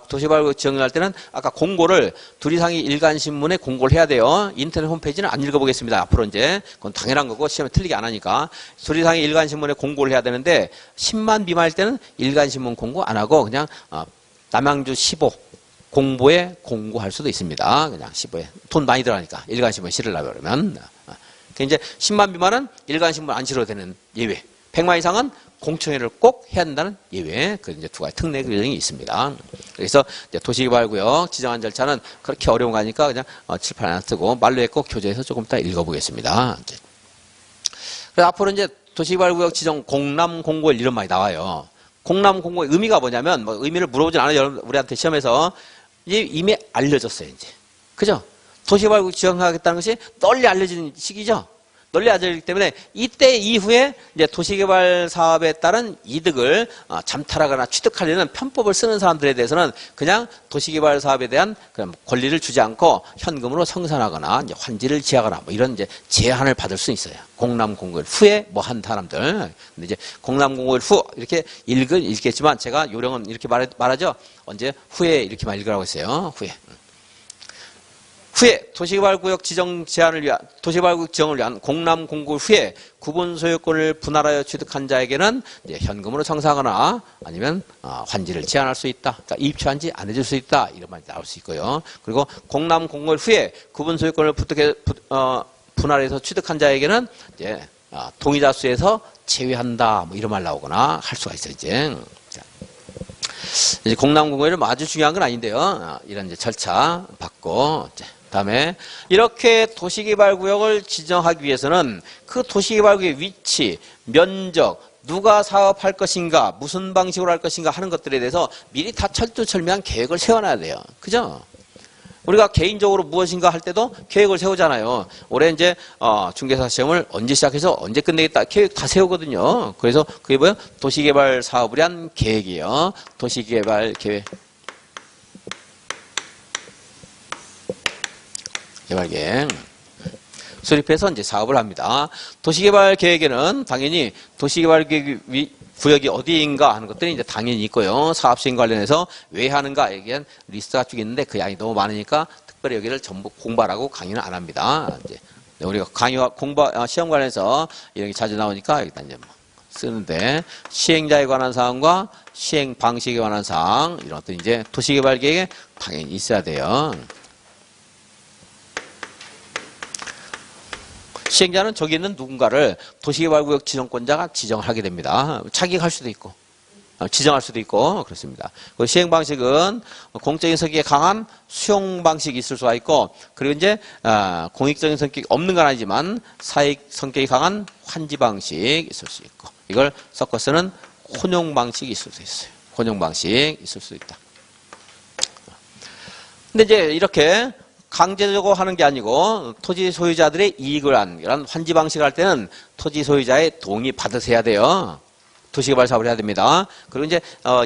도시개발구역 지정할 때는 아까 공고를 둘 이상이 일간신문에 공고를 해야 돼요. 인터넷 홈페이지는 안 읽어보겠습니다. 앞으로 이제 그건 당연한 거고 시험에 틀리게 안 하니까 둘 이상이 일간신문에 공고를 해야 되는데 10만 미만일 때는 일간신문 공고 안 하고 그냥 남양주 15 공보에 공고할 수도 있습니다. 그냥 15에 돈 많이 들어가니까 일간신문 실으려고 그러면 이제 10만 미만은 일간신문 안 실어도 되는 예외. 100만 이상은 공청회를 꼭 해야 한다는 예외. 그 이제 두 가지 특례 규정이 있습니다. 그래서 이제 도시개발구역 지정한 절차는 그렇게 어려운 거 아니까 그냥 칠판 하나 쓰고 말로 했고 교재에서 조금 이따 읽어보겠습니다. 그래서 앞으로 이제 도시개발구역 지정 공람 공고일 이런 말이 나와요. 공람 공고의 의미가 뭐냐면 뭐 의미를 물어보진 않아요. 우리한테 시험에서 이미 알려졌어요. 이제 그죠? 도시개발구역 지정하겠다는 것이 널리 알려진 시기죠. 널리 알려지기 때문에 이때 이후에 이제 도시개발 사업에 따른 이득을 잠탈하거나 취득하려는 편법을 쓰는 사람들에 대해서는 그냥 도시개발 사업에 대한 그런 권리를 주지 않고 현금으로 성산하거나 이제 환지를 지하거나 뭐 이런 이제 제한을 받을 수 있어요. 공람 공고일 후에 뭐 한 사람들. 근데 이제 공람 공고일 후 이렇게 읽겠지만 제가 요령은 이렇게 말하죠. 언제 후에 이렇게만 읽으라고 했어요. 후에 도시개발구역 도시개발구역 지정을 위한 공람 공고 후에 구분 소유권을 분할하여 취득한 자에게는 이제 현금으로 청사하거나 아니면 환지를 제한할 수 있다. 그러니까 입주한지 안 해줄 수 있다. 이런 말이 나올 수 있고요. 그리고 공람 공고 후에 구분 소유권을 분할해서 취득한 자에게는 이제 동의자 수에서 제외한다. 뭐 이런 말 나오거나 할 수가 있어요. 이제 공람 공고에는 아주 중요한 건 아닌데요. 이런 이제 절차 받고 다음에 이렇게 도시개발구역을 지정하기 위해서는 그 도시개발구역의 위치, 면적, 누가 사업할 것인가, 무슨 방식으로 할 것인가 하는 것들에 대해서 미리 다 철두철미한 계획을 세워놔야 돼요. 그죠? 우리가 개인적으로 무엇인가 할 때도 계획을 세우잖아요. 올해 이제 중개사 시험을 언제 시작해서 언제 끝내겠다 계획 다 세우거든요. 그래서 그게 뭐예요? 도시개발 사업을 위한 계획이에요. 도시개발 계획. 개발계획 수립해서 이제 사업을 합니다. 도시개발 계획에는 당연히 도시개발 구역이 어디인가 하는 것들이 이제 당연히 있고요. 사업 시행 관련해서 왜 하는가에 대한 리스트가 쭉 있는데 그 양이 너무 많으니까 특별히 여기를 전부 공부하라고 강의는 안 합니다. 이제 우리가 강의와 시험 관련해서 이런 게 자주 나오니까 여기다 이제 쓰는데 시행자에 관한 사항과 시행 방식에 관한 사항 이런 것들이 이제 도시개발 계획에 당연히 있어야 돼요. 시행자는 저기 있는 누군가를 도시개발구역 지정권자가 지정하게 됩니다. 차기할 수도 있고 지정할 수도 있고 그렇습니다. 그 시행 방식은 공적인 성격이 강한 수용 방식이 있을 수가 있고 그리고 이제 공익적인 성격이 없는 건 아니지만 사익 성격이 강한 환지 방식 있을 수 있고 이걸 섞어 쓰는 혼용 방식이 있을 수 있어요. 혼용 방식 있을 수 있다. 근데 이제 이렇게 강제적으로 하는 게 아니고 토지 소유자들의 이익을 한 이런 환지 방식을 할 때는 토지 소유자의 동의 받으셔야 돼요. 도시개발 사업을 해야 됩니다. 그리고 이제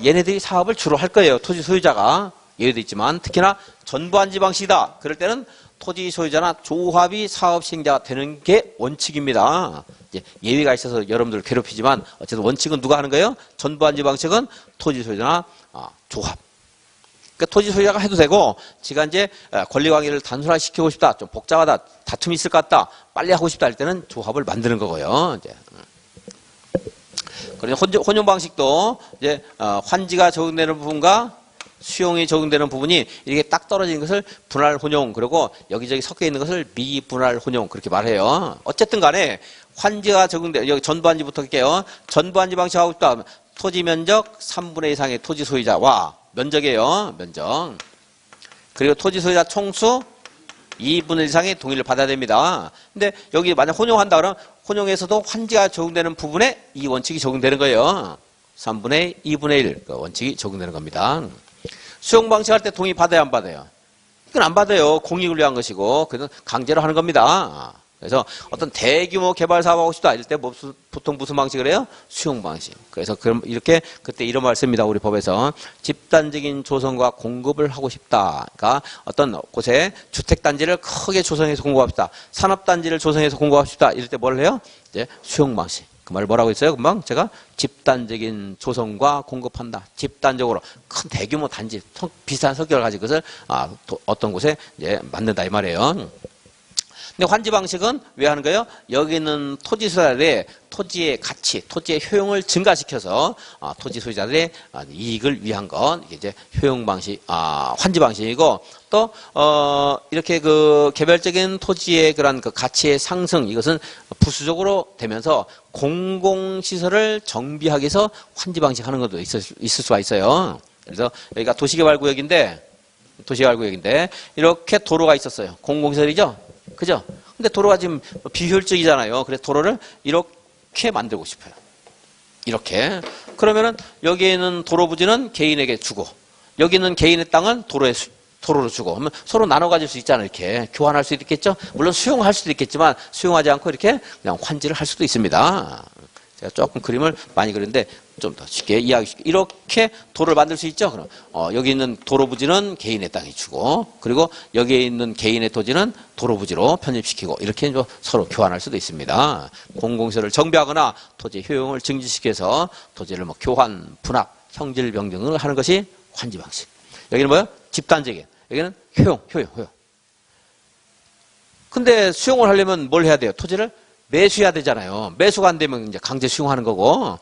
얘네들이 사업을 주로 할 거예요. 토지 소유자가 예외도 있지만 특히나 전부 환지 방식이다. 그럴 때는 토지 소유자나 조합이 사업 시행자가 되는 게 원칙입니다. 이제 예외가 있어서 여러분들을 괴롭히지만 어쨌든 원칙은 누가 하는 거예요? 전부 환지 방식은 토지 소유자나 조합. 그러니까 토지 소유자가 해도 되고, 지가 이제 권리관계를 단순화시키고 싶다, 좀 복잡하다, 다툼이 있을 것 같다, 빨리 하고 싶다 할 때는 조합을 만드는 거고요. 이제. 그리고 혼용 방식도 이제 환지가 적용되는 부분과 수용이 적용되는 부분이 이렇게 딱 떨어지는 것을 분할 혼용, 그리고 여기저기 섞여 있는 것을 미분할 혼용 그렇게 말해요. 어쨌든 간에 환지가 적용돼, 여기 전부환지부터 할게요. 전부환지 방식하고 싶다. 토지 면적 3분의 2 이상의 토지 소유자와 면적이에요. 면적. 그리고 토지 소유자 총수 2분의 1 이상의 동의를 받아야 됩니다. 근데 여기 만약 혼용한다 그러면 혼용에서도 환지가 적용되는 부분에 이 원칙이 적용되는 거예요. 3분의 2분의 1 그 원칙이 적용되는 겁니다. 수용 방식 할 때 동의 받아야 안 받아요? 이건 안 받아요. 공익을 위한 것이고 그래서 강제로 하는 겁니다. 그래서 어떤 대규모 개발 사업 하고 싶다 이럴 때 보통 무슨 방식을 해요? 수용 방식. 그래서 그럼 이렇게 그때 이런 말 씁니다. 우리 법에서 집단적인 조성과 공급을 하고 싶다. 그러니까 어떤 곳에 주택 단지를 크게 조성해서 공급합시다. 산업 단지를 조성해서 공급합시다. 이럴 때 뭘 해요? 이제 수용 방식. 그 말을 뭐라고 했어요? 금방 제가 집단적인 조성과 공급한다. 집단적으로 큰 대규모 단지 비슷한 성격을 가진 것을 어떤 곳에 이제 만든다 이 말이에요. 근데 환지 방식은 왜 하는 거예요? 여기 있는 토지 소유자들의 토지의 가치, 토지의 효용을 증가시켜서 토지 소유자들의 이익을 위한 것, 이게 이제 효용 방식, 환지 방식이고 또 이렇게 그 개별적인 토지의 그런 그 가치의 상승, 이것은 부수적으로 되면서 공공시설을 정비하기 위해서 환지 방식 하는 것도 있을 수가 있어요. 그래서 여기가 도시개발구역인데 이렇게 도로가 있었어요. 공공시설이죠? 그죠? 근데 도로가 지금 비효율적이잖아요. 그래서 도로를 이렇게 만들고 싶어요. 이렇게. 그러면은 여기에 있는 도로 부지는 개인에게 주고, 여기 있는 개인의 땅은 도로로 주고, 그러면 서로 나눠 가질 수 있잖아요. 이렇게. 교환할 수도 있겠죠? 물론 수용할 수도 있겠지만, 수용하지 않고 이렇게 그냥 환지를 할 수도 있습니다. 제가 조금 그림을 많이 그렸는데 좀 더 쉽게 이해하기 쉽게 이렇게 도로를 만들 수 있죠. 그럼 여기 있는 도로 부지는 개인의 땅이 주고 그리고 여기에 있는 개인의 토지는 도로 부지로 편입시키고 이렇게 서로 교환할 수도 있습니다. 공공시설을 정비하거나 토지 효용을 증진시켜서 토지를 뭐 교환, 분합, 형질 변경을 하는 것이 환지 방식. 여기는 뭐예요? 집단적인. 여기는 효용. 근데 수용을 하려면 뭘 해야 돼요? 토지를 매수해야 되잖아요. 매수가 안 되면 이제 강제 수용하는 거고,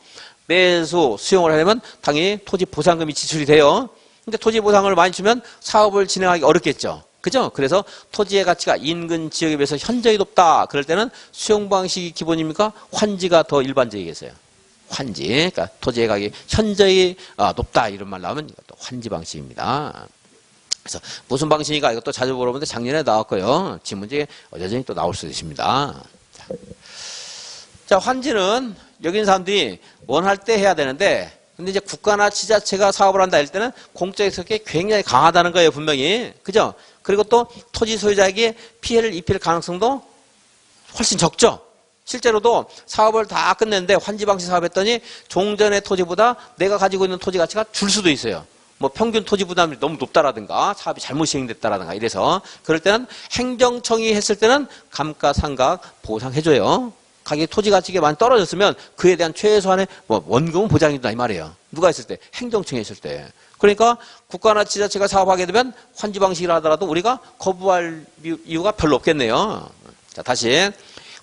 매수, 수용을 하려면 당연히 토지 보상금이 지출이 돼요. 근데 토지 보상을 많이 주면 사업을 진행하기 어렵겠죠. 그죠? 그래서 토지의 가치가 인근 지역에 비해서 현저히 높다. 그럴 때는 수용 방식이 기본입니까? 환지가 더 일반적이겠어요. 환지. 그러니까 토지의 가격이 현저히 높다. 이런 말 나오면 이것도 환지 방식입니다. 그래서 무슨 방식인가 이것도 자주 물어보는데 작년에 나왔고요. 지문제에 여전히 또 나올 수 있습니다. 자, 환지는 여기 있는 사람들이 원할 때 해야 되는데, 근데 이제 국가나 지자체가 사업을 한다 할 때는 공적 성격이 굉장히 강하다는 거예요, 분명히. 그죠? 그리고 또 토지 소유자에게 피해를 입힐 가능성도 훨씬 적죠? 실제로도 사업을 다 끝냈는데 환지 방식 사업했더니 종전의 토지보다 내가 가지고 있는 토지 가치가 줄 수도 있어요. 뭐 평균 토지 부담이 너무 높다라든가 사업이 잘못 시행됐다라든가 이래서 그럴 때는 행정청이 했을 때는 감가상각 보상해줘요. 가격 토지 가치가 많이 떨어졌으면 그에 대한 최소한의 뭐 원금은 보장해준다 이 말이에요. 누가 했을 때? 행정청이 했을 때. 그러니까 국가나 지자체가 사업하게 되면 환지 방식이라 하더라도 우리가 거부할 이유가 별로 없겠네요. 자, 다시.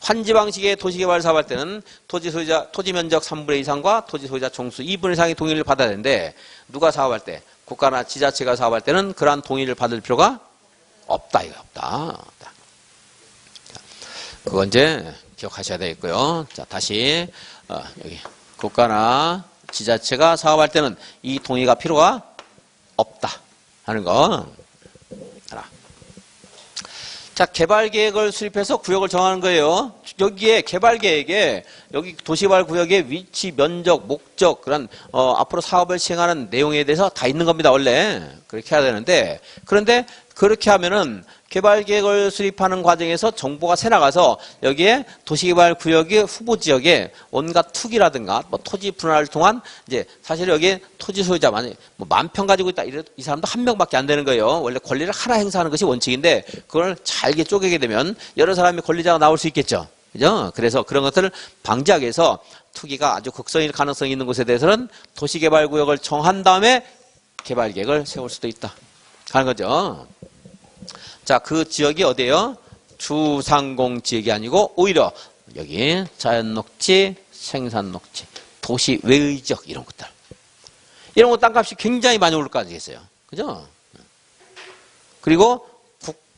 환지 방식의 도시개발 사업할 때는 토지 면적 3분의 2 이상과 토지 소유자 총수 2분의 1 이상의 동의를 받아야 되는데 누가 사업할 때? 국가나 지자체가 사업할 때는 그러한 동의를 받을 필요가 없다. 이거 없다. 그건 이제 기억하셔야 되겠고요. 자, 다시 여기 국가나 지자체가 사업할 때는 이 동의가 필요가 없다 하는 거. 하나. 자, 개발계획을 수립해서 구역을 정하는 거예요. 여기에 개발계획에 여기 도시개발구역의 위치, 면적, 목적 그런 앞으로 사업을 시행하는 내용에 대해서 다 있는 겁니다. 원래 그렇게 해야 되는데 그런데 그렇게 하면은 개발계획을 수립하는 과정에서 정보가 새나가서 여기에 도시개발구역의 후보지역에 온갖 투기라든가 뭐 토지 분할을 통한 이제 사실 여기에 토지 소유자 만약 뭐 10,000평 가지고 있다 이 사람도 한 명밖에 안 되는 거예요. 원래 권리를 하나 행사하는 것이 원칙인데 그걸 잘게 쪼개게 되면 여러 사람의 권리자가 나올 수 있겠죠. 그죠? 그래서 그런 것들을 방지하기 위해서 투기가 아주 극성일 가능성이 있는 곳에 대해서는 도시개발구역을 정한 다음에 개발계획을 세울 수도 있다. 하는 거죠. 자, 그 지역이 어디예요? 주상공 지역이 아니고 오히려 여기 자연녹지, 생산녹지, 도시 외의 지역 이런 것들. 이런 거 땅값이 굉장히 많이 오를 거 아니겠어요. 그죠? 그리고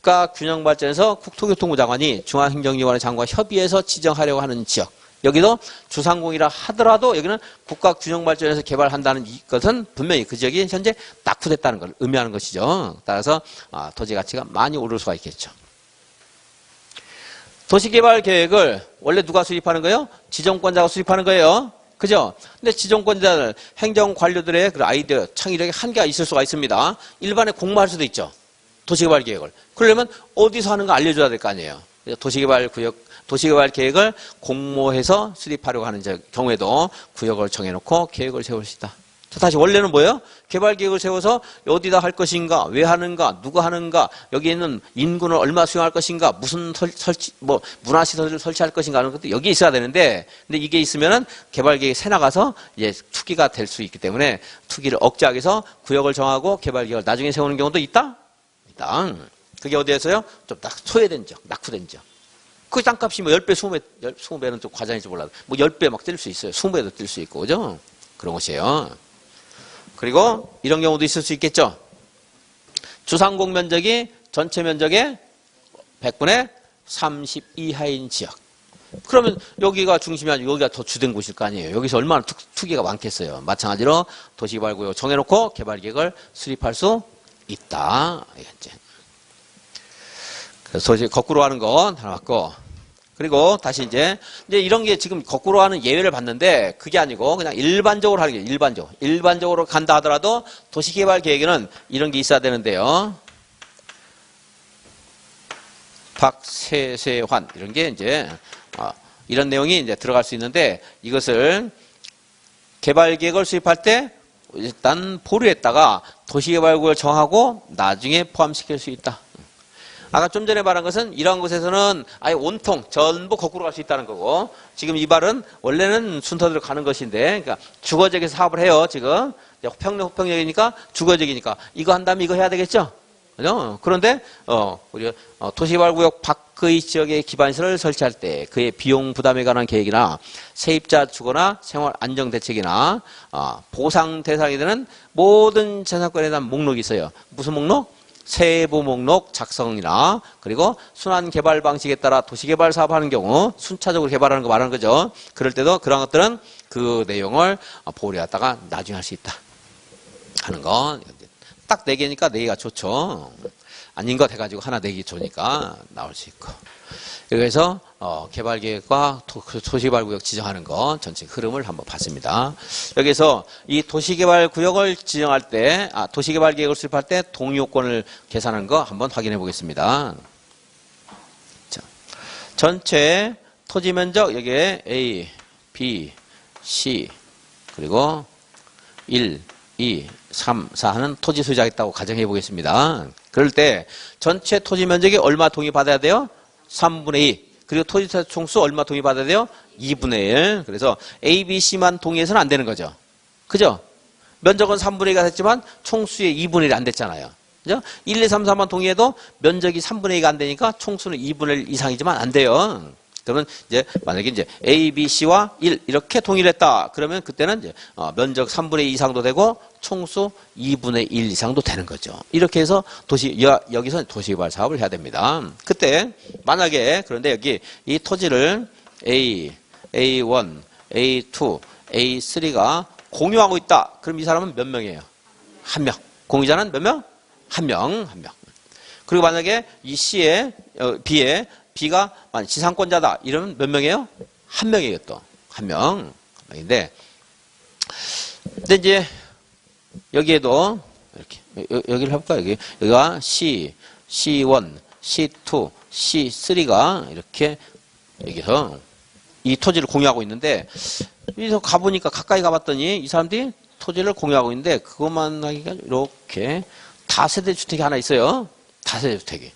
국가균형발전에서 국토교통부 장관이 중앙행정기관의 장관과 협의해서 지정하려고 하는 지역. 여기도 주상공이라 하더라도 여기는 국가균형발전에서 개발한다는 것은 분명히 그 지역이 현재 낙후됐다는 걸 의미하는 것이죠. 따라서 토지 가치가 많이 오를 수가 있겠죠. 도시개발 계획을 원래 누가 수립하는 거예요? 지정권자가 수립하는 거예요. 그죠? 근데 지정권자들, 행정관료들의 그 아이디어, 창의력이 한계가 있을 수가 있습니다. 일반에 공모할 수도 있죠. 도시개발 계획을. 그러려면 어디서 하는가 알려줘야 될 거 아니에요. 도시개발 계획을 공모해서 수립하려고 하는 경우에도 구역을 정해놓고 계획을 세울 수 있다. 자, 다시 원래는 뭐예요? 개발 계획을 세워서 어디다 할 것인가, 왜 하는가, 누가 하는가, 여기 있는 인구는 얼마 수용할 것인가, 무슨 문화시설을 설치할 것인가 하는 것도 여기 있어야 되는데, 근데 이게 있으면은 개발 계획이 새 나가서 이제 투기가 될 수 있기 때문에 투기를 억제하기 위해서 구역을 정하고 개발 계획을 나중에 세우는 경우도 있다? 있다. 그게 어디에서요? 좀 딱 소외된 지역, 낙후된 지역. 그 땅값이 뭐 10배, 20배는 좀 과장일지 몰라도 뭐 10배 막 뛸 수 있어요. 20배도 뛸 수 있고, 그죠? 그런 것이에요. 그리고 이런 경우도 있을 수 있겠죠. 주상공 면적이 전체 면적의 100분의 30 이하인 지역. 그러면 여기가 중심이 아니고 여기가 더 주된 곳일 거 아니에요. 여기서 얼마나 투기가 많겠어요. 마찬가지로 도시개발구역 정해놓고 개발계획을 수립할 수 있다. 알겠지? 그래서 이제 거꾸로 하는 건 하나 맞고, 그리고 다시 이제 이런 게 지금 거꾸로 하는 예외를 봤는데 그게 아니고 그냥 일반적으로 하는 게 일반적으로 간다 하더라도 도시개발 계획에는 이런 게 있어야 되는데요. 박세세환 이런 게 이제 이런 내용이 이제 들어갈 수 있는데 이것을 개발 계획을 수립할 때 일단 보류했다가 도시개발구역을 정하고 나중에 포함시킬 수 있다. 아까 좀 전에 말한 것은 이러한 곳에서는 아예 온통 전부 거꾸로 갈 수 있다는 거고, 지금 이 말은 원래는 순서대로 가는 것인데, 그러니까 주거지역에서 사업을 해요. 지금 호평역이니까 주거지역이니까 이거 한 다음에 이거 해야 되겠죠. 그죠? 그런데 우리 도시개발구역 밖의 지역에 기반시설을 설치할 때 그의 비용 부담에 관한 계획이나 세입자 주거나 생활 안정 대책이나 보상 대상이 되는 모든 재산권에 대한 목록이 있어요. 무슨 목록? 세부 목록 작성이나, 그리고 순환 개발 방식에 따라 도시개발 사업하는 경우 순차적으로 개발하는 거 말하는 거죠. 그럴 때도 그런 것들은 그 내용을 보류했다가 나중에 할 수 있다 하는 건 딱 4개니까 4개가 좋죠. 아닌 것 해가지고 하나 4개 좋으니까 나올 수 있고. 그래서 개발계획과 도시개발구역 지정하는 거 전체 흐름을 한번 봤습니다. 여기서 이 도시개발구역을 지정할 때, 도시개발계획을 수립할 때 동의요건을 계산한 거 한번 확인해 보겠습니다. 자, 전체 토지 면적 여기에 A, B, C 그리고 1, 2, 3, 4 하는 토지 소유자가 있다고 가정해 보겠습니다. 그럴 때 전체 토지 면적이 얼마 동의받아야 돼요? 3분의 2. 그리고 토지 총수 얼마 동의받아야 돼요? 2분의 1. 그래서 A, B, C만 동의해서는 안 되는 거죠. 그죠? 면적은 3분의 2가 됐지만 총수의 2분의 1이 안 됐잖아요. 그죠? 1, 2, 3, 4만 동의해도 면적이 3분의 2가 안 되니까 총수는 2분의 1 이상이지만 안 돼요. 그러면 이제 만약에 이제 A, B, C와 1 이렇게 동의를 했다. 그러면 그때는 이제 면적 3분의 2 이상도 되고 총수 2분의 1 이상도 되는 거죠. 이렇게 해서 여기서 도시개발 사업을 해야 됩니다. 그때 만약에 그런데 여기 이 토지를 A, A1, A2, A3가 공유하고 있다. 그럼 이 사람은 몇 명이에요? 1명. 공유자는 몇 명? 1명. 그리고 만약에 이 C에 B에 B가 지상권자다. 이러면 몇 명이에요? 1명이에요, 또. 1명. 근데 이제 여기에도 이렇게 여기를 해볼까요? 여기가 C, C1, C2, C3가 이렇게 여기서 이 토지를 공유하고 있는데 여기서 가보니까 가까이 가봤더니 이 사람들이 토지를 공유하고 있는데 그것만 하기가 이렇게 다세대 주택이 하나 있어요. 다세대 주택이.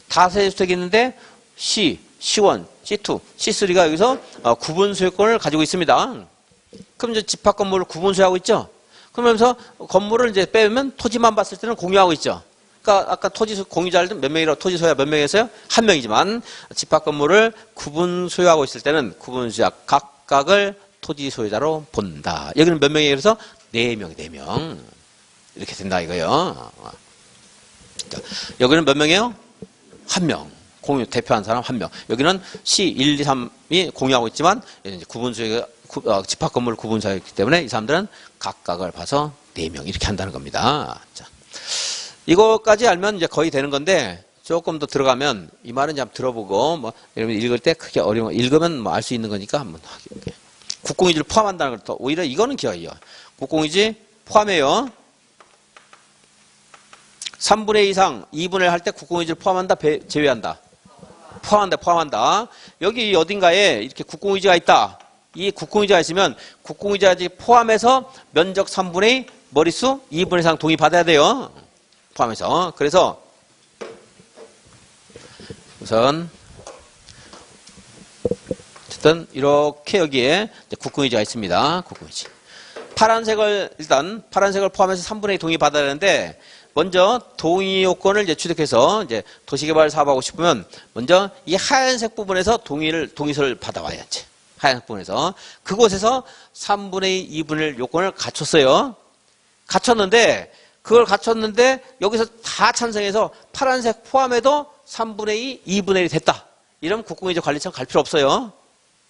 다세대 주택이 있는데 C, C1, C2, C3가 여기서 구분 소유권을 가지고 있습니다. 그럼 이제 집합 건물을 구분 소유하고 있죠. 그러면서 건물을 이제 빼면 토지만 봤을 때는 공유하고 있죠. 아까 토지 공유자를 몇 명이라고 토지 소유자 몇 명이었어요? 한 명이지만 집합 건물을 구분 소유하고 있을 때는 구분 소유자 각각을 토지 소유자로 본다. 여기는 몇 명이에요? 그래서 4명, 4명. 이렇게 된다 이거예요. 자, 여기는 몇 명이에요? 1명. 공유 대표한 사람 1명. 여기는 C 1, 2, 3이 공유하고 있지만 이제 구분 소유가 집합 건물 구분 소유이기 때문에 이 사람들은 각각을 봐서 4명 이렇게 한다는 겁니다. 자, 이거까지 알면 이제 거의 되는 건데 조금 더 들어가면 이 말은 이제 한번 들어보고 뭐 여러분 읽을 때 크게 어려운 읽으면 뭐 알 수 있는 거니까 한번 하게. 국공유지를 포함한다는 걸 또 오히려 이거는 기억이에요. 국공유지 포함해요. 3분의 2 이상 2분의 1 할 때 국공유지를 포함한다, 제외한다. 포함한다. 여기 어딘가에 이렇게 국공유지가 있다. 이 국공유지가 있으면 국공유지까지 포함해서 면적 3분의 2, 머릿수 2분의 1 이상 동의 받아야 돼요. 포함해서. 그래서 우선 어쨌든 이렇게 여기에 국공유지가 있습니다. 국공유지. 파란색을 포함해서 3분의 2 동의 받아야 되는데 먼저 동의 요건을 이제 취득해서 이제 도시개발 사업하고 싶으면 먼저 이 하얀색 부분에서 동의서를 받아와야지. 하얀색 부분에서 그곳에서 3분의 2, 2분의 1 요건을 갖췄어요. 갖췄는데 여기서 다 찬성해서 파란색 포함해도 3분의 2, 2분의 1이 됐다. 이러면 국공유지 관리청 갈 필요 없어요.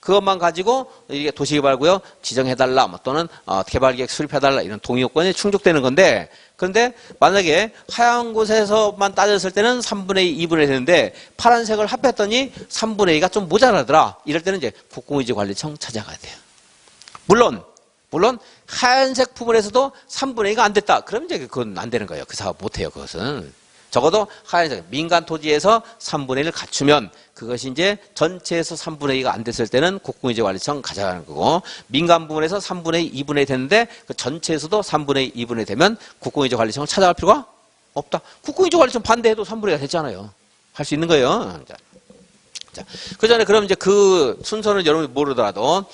그것만 가지고 이게 도시개발구역 지정해달라 또는 개발계획 수립해달라 이런 동의 요건이 충족되는 건데 그런데 만약에 하얀 곳에서만 따졌을 때는 3분의 2, 2분의 1이 되는데 파란색을 합했더니 3분의 2가 좀 모자라더라. 이럴 때는 이제 국공유지 관리청 찾아가야 돼요. 물론 하얀색 부분에서도 3분의 2가 안 됐다. 그럼 이제 그건 안 되는 거예요. 그 사업 못 해요. 그것은. 적어도 하얀색 민간 토지에서 3분의 1을 갖추면 그것이 이제 전체에서 3분의 2가 안 됐을 때는 국공유지 관리청 가져가는 거고 민간 부분에서 3분의 2, 2분의 1 됐는데 그 전체에서도 3분의 2, 2분의 1 되면 국공유지 관리청을 찾아갈 필요가 없다. 국공유지 관리청 반대해도 3분의 2가 됐잖아요. 할 수 있는 거예요. 자, 그 전에 그럼 이제 그 순서는 여러분이 모르더라도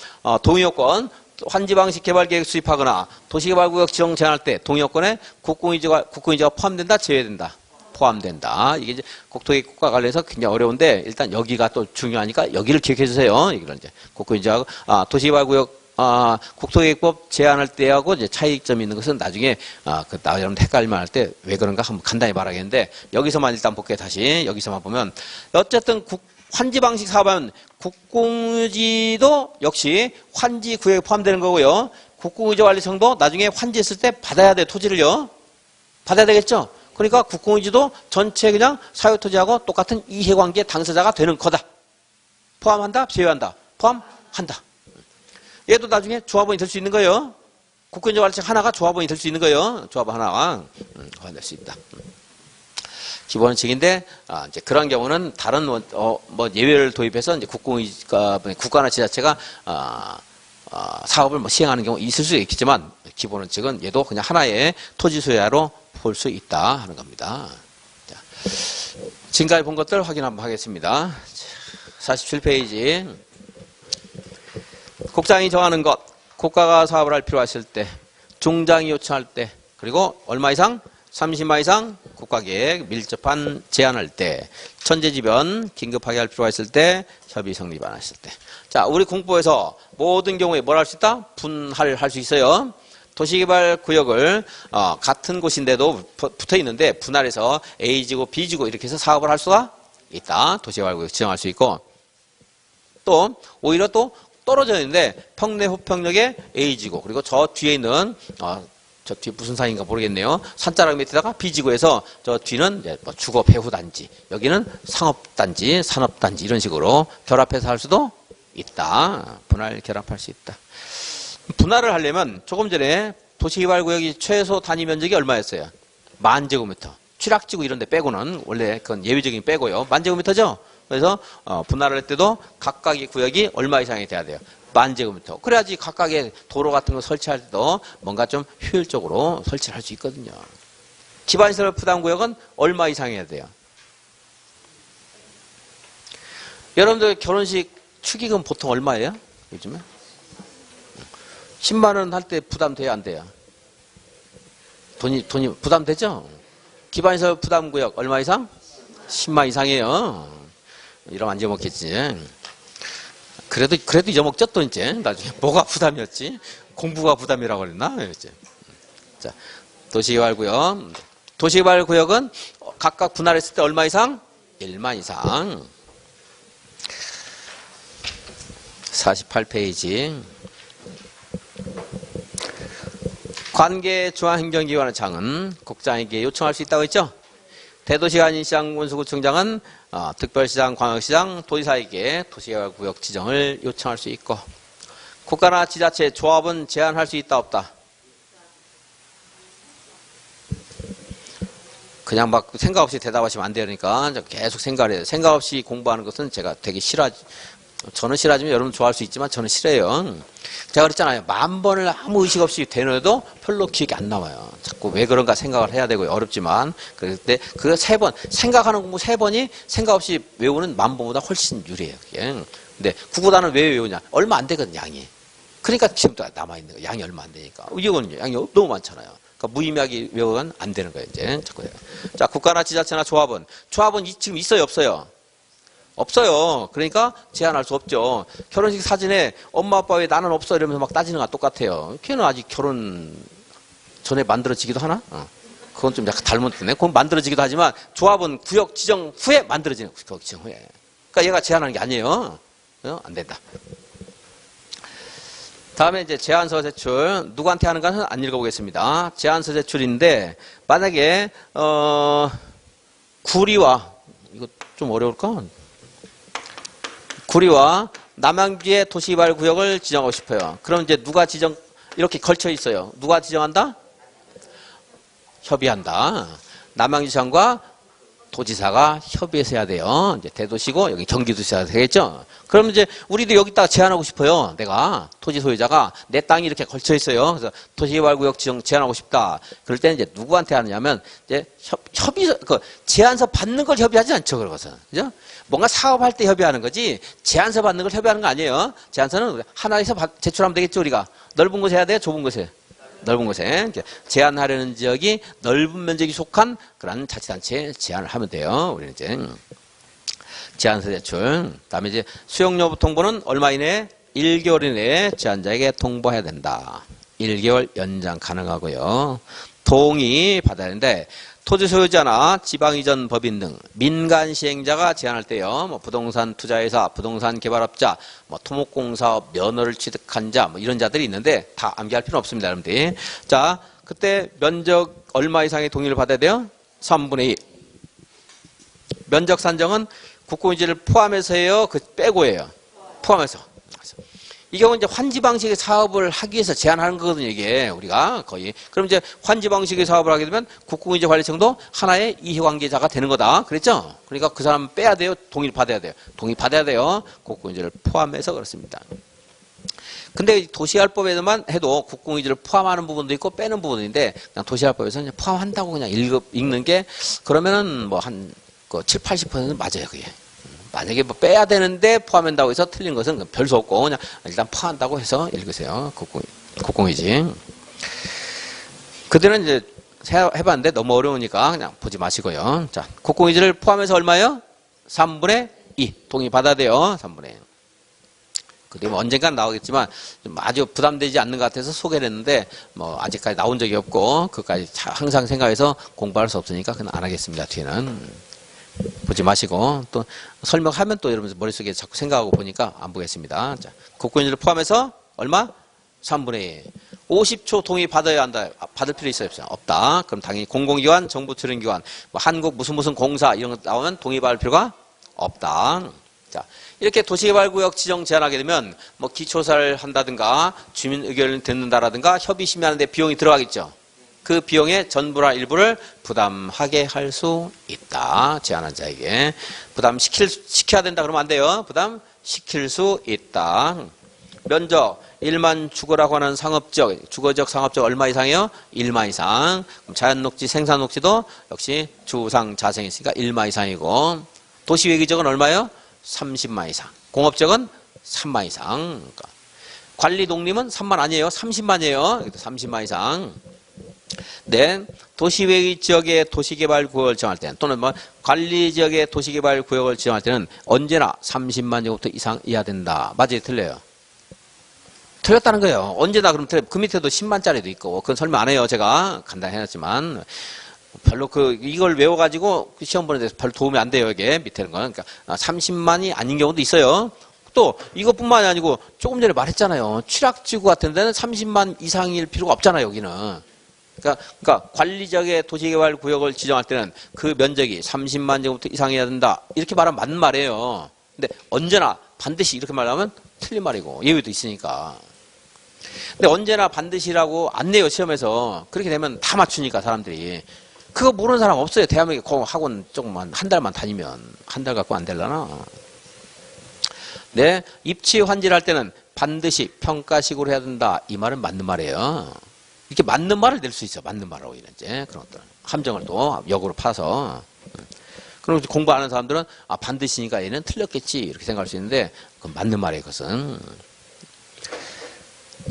동의요건 환지방식 개발계획 수립하거나 도시개발구역 지정 제한할 때 동의요건에 국공유지가 포함된다, 제외된다. 포함된다. 이게 이제 국토계획과 관련해서 굉장히 어려운데 일단 여기가 또 중요하니까 여기를 기억해 주세요. 이걸 이제 국공유지하고 도시개발구역 국토계획법 제한할 때하고 이제 차이점이 있는 것은 나중에 여러분 헷갈릴만 할 때 왜 그런가 한번 간단히 말하겠는데 여기서만 일단 볼게요. 다시 여기서만 보면 어쨌든 환지방식 사업하면 국공유지도 역시 환지구역에 포함되는 거고요. 국공유지 관리청도 나중에 환지했을 때 받아야 돼. 토지를요. 받아야 되겠죠. 그러니까 국공유지도 전체 그냥 사유토지하고 똑같은 이해관계 당사자가 되는 거다. 포함한다? 제외한다? 포함한다. 얘도 나중에 조합원이 될 수 있는 거예요. 국공유지 관리청 하나가 조합원이 될 수 있는 거예요. 조합 하나가 될 수 있다. 기본칙인데 이제 그런 경우는 다른 뭐 예외를 도입해서 이제 국공유지가 국가나 지자체가 사업을 뭐 시행하는 경우 있을 수 있겠지만 기본원칙은 얘도 그냥 하나의 토지 소유자로 볼 수 있다 하는 겁니다. 자, 지금까지 본 것들 확인 한번 하겠습니다. 47페이지. 국장이 정하는 것, 국가가 사업을 할 필요 있을 때, 중장이 요청할 때, 그리고 얼마 이상? 30마 이상 국가계획 밀접한 제한할 때, 천재지변 긴급하게 할 필요가 있을 때, 협의 성립 안 했을 때. 자, 우리 공부에서 모든 경우에 뭘 할 수 있다? 분할할 수 있어요. 도시개발 구역을 같은 곳인데도 붙어 있는데 분할해서 A지구, B지구 이렇게 해서 사업을 할 수가 있다. 도시개발 구역 지정할 수 있고 또 오히려 또 떨어져 있는데 평내 호평역에 A지구 그리고 저 뒤에 있는 저 뒤에 무슨 산인가 모르겠네요. 산자락 밑에다가 B지구에서 저 뒤는 이제 뭐 주거 배후 단지, 여기는 상업단지, 산업단지 이런 식으로 결합해서 할 수도 있다. 분할 결합할 수 있다. 분할을 하려면 조금 전에 도시개발구역이 최소 단위 면적이 얼마였어요? 10,000제곱미터. 취락지구 이런 데 빼고는 원래 그건 예외적인 빼고요. 10,000제곱미터죠? 그래서 분할을 할 때도 각각의 구역이 얼마 이상이 돼야 돼요? 10,000제곱미터. 그래야지 각각의 도로 같은 거 설치할 때도 뭔가 좀 효율적으로 설치를 할 수 있거든요. 기반시설 부담구역은 얼마 이상이어야 돼요? 여러분들 결혼식 축의금 보통 얼마예요? 요즘에? 10만 원 할 때 부담돼야 안 돼요? 돈이 부담되죠? 기반시설 부담구역 얼마 이상? 10만 이상이에요. 이러면 안 잊어먹겠지. 그래도 잊어먹죠, 또 이제. 나중에 뭐가 부담이었지? 공부가 부담이라고 그랬나? 이제. 자, 도시개발구역. 도시개발구역은 각각 분할했을 때 얼마 이상? 1만 이상. 48페이지. 관계 중앙행정기관의 장은 국장에게 요청할 수 있다고 했죠? 대도시안인시장 군수구청장은 특별시장, 광역시장, 도지사에게 도시개발구역 지정을 요청할 수 있고, 국가나 지자체, 조합은 제한할 수 있다, 없다? 그냥 막 생각 없이 대답하시면 안 되니까 계속 생각을 해요. 생각 없이 공부하는 것은 제가 되게 저는 싫어하지만 여러분 좋아할 수 있지만 저는 싫어요. 제가 그랬잖아요. 10,000번을 아무 의식 없이 되뇌어도 별로 기억이 안 남아요. 자꾸 왜 그런가 생각을 해야 되고요. 어렵지만. 그럴 때 그 3번, 생각하는 공부 3번이 생각 없이 외우는 10,000번보다 훨씬 유리해요. 그게. 근데 구구단은 왜 외우냐? 얼마 안 되거든, 양이. 그러니까 지금도 남아있는 거예요. 양이 얼마 안 되니까. 이거는 양이 너무 많잖아요. 그러니까 무의미하게 외우면 안 되는 거예요, 이제. 자꾸. 자, 국가나 지자체나 조합은 지금 있어요, 없어요? 없어요. 그러니까 제한할 수 없죠. 결혼식 사진에 엄마 아빠 왜 나는 없어 이러면서 막 따지는 거랑 똑같아요. 걔는 아직 결혼 전에 만들어지기도 하나? 그건 좀 약간 잘못됐네. 그건 만들어지기도 하지만 조합은 구역 지정 후에 만들어지는 구역 지정 후에. 그러니까 얘가 제한하는 게 아니에요. 안 된다. 다음에 이제 제안서 제출. 누구한테 하는가는 안 읽어보겠습니다. 제안서 제출인데 만약에 구리와 이거 좀 어려울까? 구리와 남양주의 도시개발구역을 지정하고 싶어요. 그럼 이제 누가 이렇게 걸쳐 있어요. 누가 지정한다? 협의한다. 남양주시장과 도지사가 협의해서 해야 돼요. 이제 대도시고 여기 경기도시가 되겠죠. 그럼 이제 우리도 여기다가 제안하고 싶어요. 내가 토지 소유자가 내 땅이 이렇게 걸쳐 있어요. 그래서 도시개발구역 지정 제안하고 싶다. 그럴 때는 이제 누구한테 하느냐면 이제 제안서 받는 걸 협의하지 않죠. 그것은 그죠? 뭔가 사업할 때 협의하는 거지 제안서 받는 걸 협의하는 거 아니에요. 제안서는 하나에서 제출하면 되겠죠. 우리가 넓은 곳에 해야 돼요. 좁은 곳에. 넓은 곳에 제한하려는 지역이 넓은 면적이 속한 그런 자치단체에 제한을 하면 돼요. 우리는 이제 제안서 제출. 그다음에 이제 수용여부 통보는 얼마 이내? 1개월 이내에 제안자에게 통보해야 된다. 1개월 연장 가능하고요. 동의 받아야 하는데 토지 소유자나 지방이전 법인 등 민간 시행자가 제안할 때요. 뭐 부동산 투자회사, 부동산 개발업자, 뭐 토목공사업 면허를 취득한 자, 뭐 이런 자들이 있는데 다 암기할 필요는 없습니다, 여러분들. 자, 그때 면적 얼마 이상의 동의를 받아야 돼요? 3분의 2. 면적 산정은 국공유지를 포함해서 해요? 빼고 해요? 포함해서. 이 경우는 이제 환지 방식의 사업을 하기 위해서 제한하는 거거든요, 이게, 우리가 거의. 그럼 이제 환지 방식의 사업을 하게 되면 국공유지 관리청도 하나의 이해관계자가 되는 거다. 그랬죠? 그러니까 그 사람 빼야 돼요? 동의를 받아야 돼요? 동의 받아야 돼요? 국공유지를 포함해서 그렇습니다. 근데 도시개발법에만 해도 국공유지를 포함하는 부분도 있고 빼는 부분도 있는데, 그냥 도시개발법에서는 그냥 포함한다고 그냥 읽는 게, 그러면은 뭐 한 7, 80%는 맞아요, 그게. 만약에 뭐 빼야 되는데 포함한다고 해서 틀린 것은 별수 없고 그냥 일단 포함한다고 해서 읽으세요. 국공유지. 그들은 이제 해봤는데 너무 어려우니까 그냥 보지 마시고요. 자, 국공유지를 포함해서 얼마예요? 3분의 2. 동의 받아야 돼요. 3분의 2. 그게 뭐 언젠간 나오겠지만 좀 아주 부담되지 않는 것 같아서 소개를 했는데 뭐 아직까지 나온 적이 없고 그까지 항상 생각해서 공부할 수 없으니까 그냥 안 하겠습니다. 뒤에는. 보지 마시고 또 설명하면 또 여러분 머릿속에 자꾸 생각하고 보니까 안 보겠습니다. 자, 국공유지를 포함해서 얼마? 3분의 2. 50초 동의 받아야 한다. 받을 필요 있어요? 없어요? 없다. 그럼 당연히 공공기관, 정부투명기관, 뭐 한국 무슨 공사 이런 거 나오면 동의 받을 필요가 없다. 자, 이렇게 도시개발구역 지정 제한하게 되면 뭐 기초사를 한다든가 주민 의견을 듣는다라든가 협의 심의하는데 비용이 들어가겠죠. 그 비용의 전부나 일부를 부담하게 할 수 있다. 제한한 자에게. 시켜야 된다 그러면 안 돼요. 부담시킬 수 있다. 면적 1만 주거라고 하는 주거적 상업적 얼마 이상이요? 1만 이상. 그럼 자연녹지, 생산녹지도 역시 주상 자생이 있으니까 1만 이상이고 도시외기적은 얼마요? 30만 이상. 공업적은 3만 이상. 그러니까 관리 독립은 3만 아니에요. 30만이에요. 30만 이상. 네, 도시외의 지역의 도시개발구역을 지정할 때는 또는 뭐 관리지역의 도시개발구역을 지정할 때는 언제나 30만 제곱미터 이상이어야 된다. 맞아요? 틀려요? 틀렸다는 거예요. 언제나 그럼 그 밑에도 10만짜리도 있고 그건 설명 안 해요. 제가 간단히 해놨지만 별로 이걸 외워가지고 시험 보는 데서 별로 도움이 안 돼요. 이게 밑에는 건. 그러니까 30만이 아닌 경우도 있어요. 또 이것뿐만이 아니고 조금 전에 말했잖아요. 취락지구 같은 데는 30만 이상일 필요가 없잖아요. 여기는. 그러니까 관리지역의 도시개발구역을 지정할 때는 그 면적이 30만 제곱미터 이상이어야 된다. 이렇게 말하면 맞는 말이에요. 근데 언제나 반드시 이렇게 말하면 틀린 말이고 예외도 있으니까. 근데 언제나 반드시라고 안 내요. 시험에서. 그렇게 되면 다 맞추니까 사람들이. 그거 모르는 사람 없어요. 대한민국에 학원 조금만 한 달만 다니면. 한 달 갖고 안 되려나. 네, 입지 환지할 때는 반드시 평가식으로 해야 된다. 이 말은 맞는 말이에요. 이렇게 맞는 말을 낼 수 있어. 맞는 말하고 이제 그런 것들 함정을 또 역으로 파서. 그럼 공부 안 하는 사람들은 반드시니까 얘는 틀렸겠지 이렇게 생각할 수 있는데 그건 맞는 말이에요. 그것은.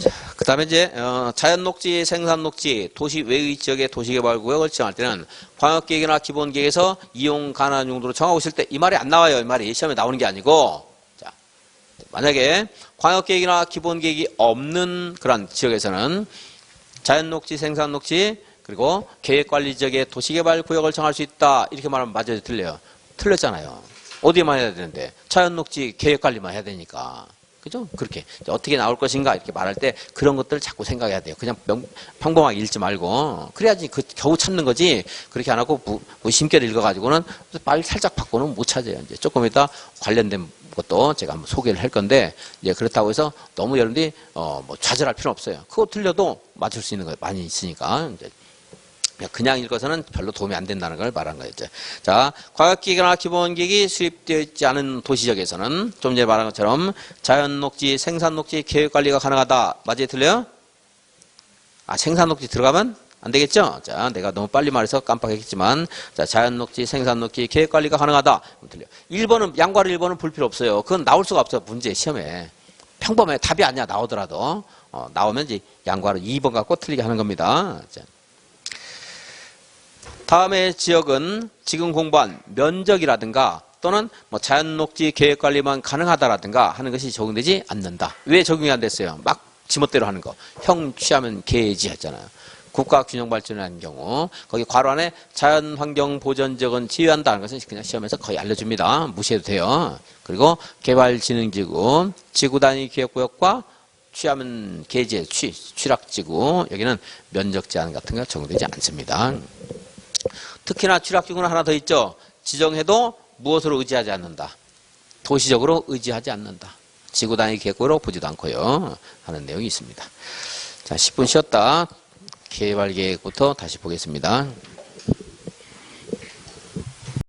자, 그 다음에 이제 자연녹지, 생산녹지, 도시 외의 지역의 도시개발구역을 지정할 때는 광역계획이나 기본계획에서 이용 가능한 용도로 정하고 있을 때 이 말이 안 나와요. 이 말이 시험에 나오는 게 아니고. 자, 만약에 광역계획이나 기본계획이 없는 그런 지역에서는 자연녹지, 생산녹지, 그리고 계획관리지역의 도시개발구역을 정할 수 있다. 이렇게 말하면 맞아요? 틀려요? 틀렸잖아요. 어디에만 해야 되는데? 자연녹지, 계획관리만 해야 되니까. 그죠? 그렇게. 어떻게 나올 것인가 이렇게 말할 때 그런 것들을 자꾸 생각해야 돼요. 그냥 평범하게 읽지 말고. 그래야지 겨우 찾는 거지. 그렇게 안 하고 무심결 읽어가지고는 빨리 살짝 바꾸는 못 찾아요. 이제 조금 이따 관련된 것도 제가 한번 소개를 할 건데, 이제 그렇다고 해서 너무 여러분들이, 뭐 좌절할 필요 없어요. 그거 틀려도 맞출 수 있는 거 많이 있으니까, 이제. 그냥 읽어서는 별로 도움이 안 된다는 걸 말한 거예요. 자, 과학기획이나 기본계획이 수립되어 있지 않은 도시지역에서는 좀 전에 말한 것처럼 자연녹지, 생산녹지 계획관리가 가능하다. 맞아요? 틀려요? 생산녹지 들어가면 안 되겠죠? 자, 내가 너무 빨리 말해서 깜빡했지만, 자, 자연녹지, 생산녹지 계획관리가 가능하다. 틀려. 1번은, 양과를 1번은 볼 필요 없어요. 그건 나올 수가 없어요. 문제, 시험에. 평범해. 답이 아니야. 나오더라도. 나오면 이제 양과를 2번 갖고 틀리게 하는 겁니다. 자. 다음의 지역은 지금 공부한 면적이라든가 또는 뭐 자연녹지 계획관리만 가능하다라든가 하는 것이 적용되지 않는다. 왜 적용이 안 됐어요? 막 지멋대로 하는 거. 형 취하면 개지 했잖아요. 국가균형발전이라는 경우 거기 괄호 안에 자연환경보전지역은 지휘한다는 것은 그냥 시험에서 거의 알려줍니다. 무시해도 돼요. 그리고 개발진흥지구, 지구단위 기획구역과 취하면 개지의 취락지구 여기는 면적 제한 같은 거 적용되지 않습니다. 특히나 취락지구는 하나 더 있죠. 지정해도 무엇으로 의지하지 않는다. 도시적으로 의지하지 않는다. 지구단위 계획으로 보지도 않고요. 하는 내용이 있습니다. 자, 10분 쉬었다. 개발계획부터 다시 보겠습니다.